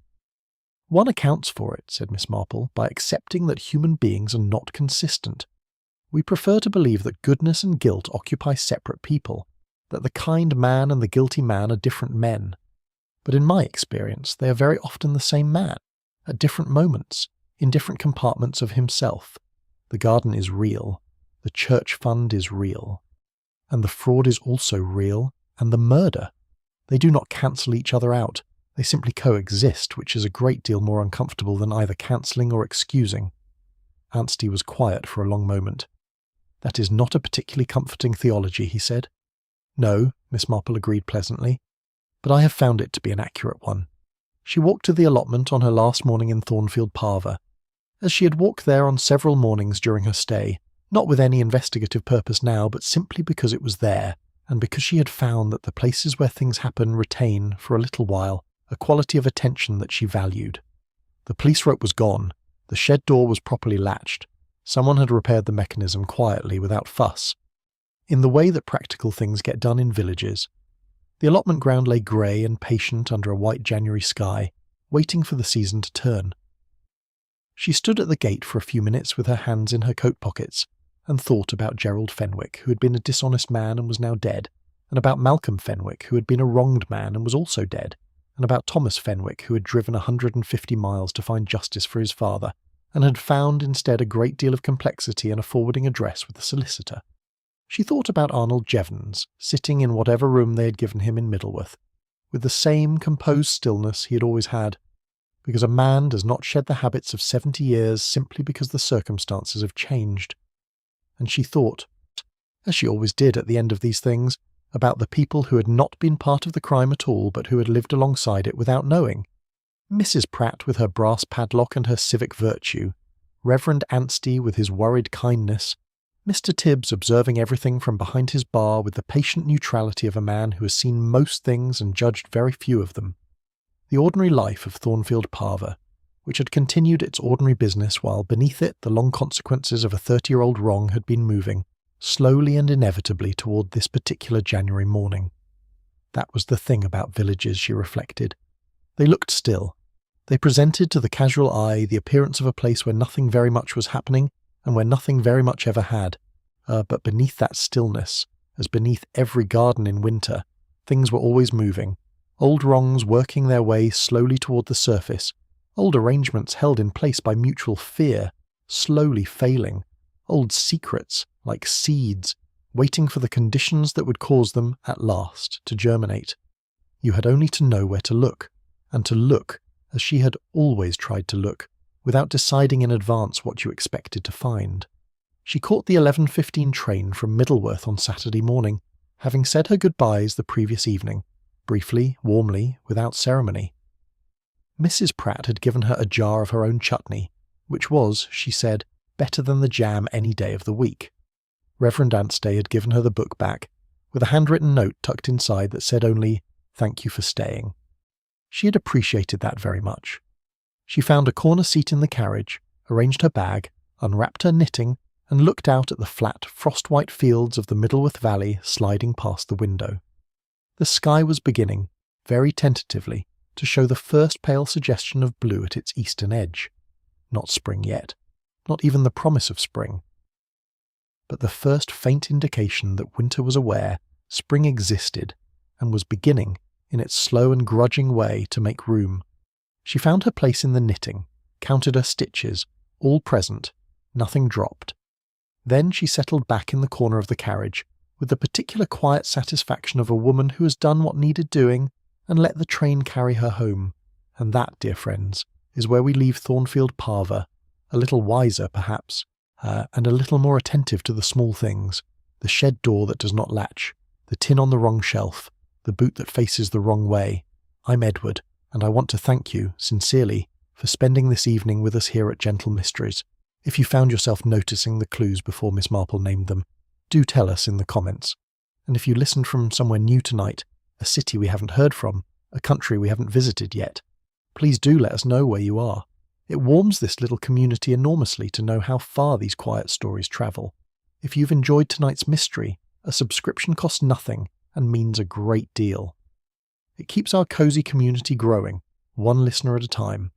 "One accounts for it," said Miss Marple, "by accepting that human beings are not consistent. We prefer to believe that goodness and guilt occupy separate people, that the kind man and the guilty man are different men. But in my experience, they are very often the same man, at different moments, in different compartments of himself. The garden is real, the church fund is real, and the fraud is also real, and the murder. They do not cancel each other out, they simply coexist, which is a great deal more uncomfortable than either cancelling or excusing." Anstey was quiet for a long moment. "That is not a particularly comforting theology," he said. "No," Miss Marple agreed pleasantly, "but I have found it to be an accurate one. She walked to the allotment on her last morning in Thornfield Parva, as she had walked there on several mornings during her stay, not with any investigative purpose now, but simply because it was there, and because she had found that the places where things happen retain, for a little while, a quality of attention that she valued. The police rope was gone, the shed door was properly latched, someone had repaired the mechanism quietly without fuss, in the way that practical things get done in villages. The allotment ground lay grey and patient under a white January sky, waiting for the season to turn. She stood at the gate for a few minutes with her hands in her coat pockets, and thought about Gerald Fenwick, who had been a dishonest man and was now dead, and about Malcolm Fenwick, who had been a wronged man and was also dead, and about Thomas Fenwick, who had driven 150 miles to find justice for his father, and had found instead a great deal of complexity in a forwarding address with a solicitor. She thought about Arnold Jevons, sitting in whatever room they had given him in Middleworth, with the same composed stillness he had always had, because a man does not shed the habits of 70 years simply because the circumstances have changed. And she thought, as she always did at the end of these things, about the people who had not been part of the crime at all but who had lived alongside it without knowing. Mrs. Pratt with her brass padlock and her civic virtue, Reverend Anstey with his worried kindness, Mr. Tibbs observing everything from behind his bar with the patient neutrality of a man who has seen most things and judged very few of them. The ordinary life of Thornfield Parva, which had continued its ordinary business while beneath it the long consequences of a 30-year-old wrong had been moving, slowly and inevitably toward this particular January morning. That was the thing about villages, she reflected. They looked still. They presented to the casual eye the appearance of a place where nothing very much was happening and where nothing very much ever had. But beneath that stillness, as beneath every garden in winter, things were always moving, old wrongs working their way slowly toward the surface, old arrangements held in place by mutual fear, slowly failing, old secrets, like seeds, waiting for the conditions that would cause them, at last, to germinate. You had only to know where to look, and to look as she had always tried to look, without deciding in advance what you expected to find. She caught the 11:15 train from Middleworth on Saturday morning, having said her goodbyes the previous evening, briefly, warmly, without ceremony. Mrs. Pratt had given her a jar of her own chutney, which was, she said, better than the jam any day of the week. Reverend Anstey had given her the book back, with a handwritten note tucked inside that said only, "Thank you for staying." She had appreciated that very much. She found a corner seat in the carriage, arranged her bag, unwrapped her knitting, and looked out at the flat, frost-white fields of the Middleworth Valley sliding past the window. The sky was beginning, very tentatively, to show the first pale suggestion of blue at its eastern edge. Not spring yet, not even the promise of spring. But the first faint indication that winter was aware spring existed, and was beginning, in its slow and grudging way, to make room. She found her place in the knitting, counted her stitches, all present, nothing dropped. Then she settled back in the corner of the carriage, with the particular quiet satisfaction of a woman who has done what needed doing and let the train carry her home. And that, dear friends, is where we leave Thornfield Parva, a little wiser, perhaps, and a little more attentive to the small things, the shed door that does not latch, the tin on the wrong shelf, the boot that faces the wrong way. I'm Edward, and I want to thank you, sincerely, for spending this evening with us here at Gentle Mysteries. If you found yourself noticing the clues before Miss Marple named them, do tell us in the comments. And if you listened from somewhere new tonight, a city we haven't heard from, a country we haven't visited yet, please do let us know where you are. It warms this little community enormously to know how far these quiet stories travel. If you've enjoyed tonight's mystery, a subscription costs nothing and means a great deal. It keeps our cozy community growing, one listener at a time.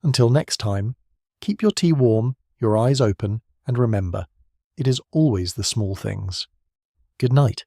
Until next time, keep your tea warm, your eyes open, and remember, it is always the small things. Good night.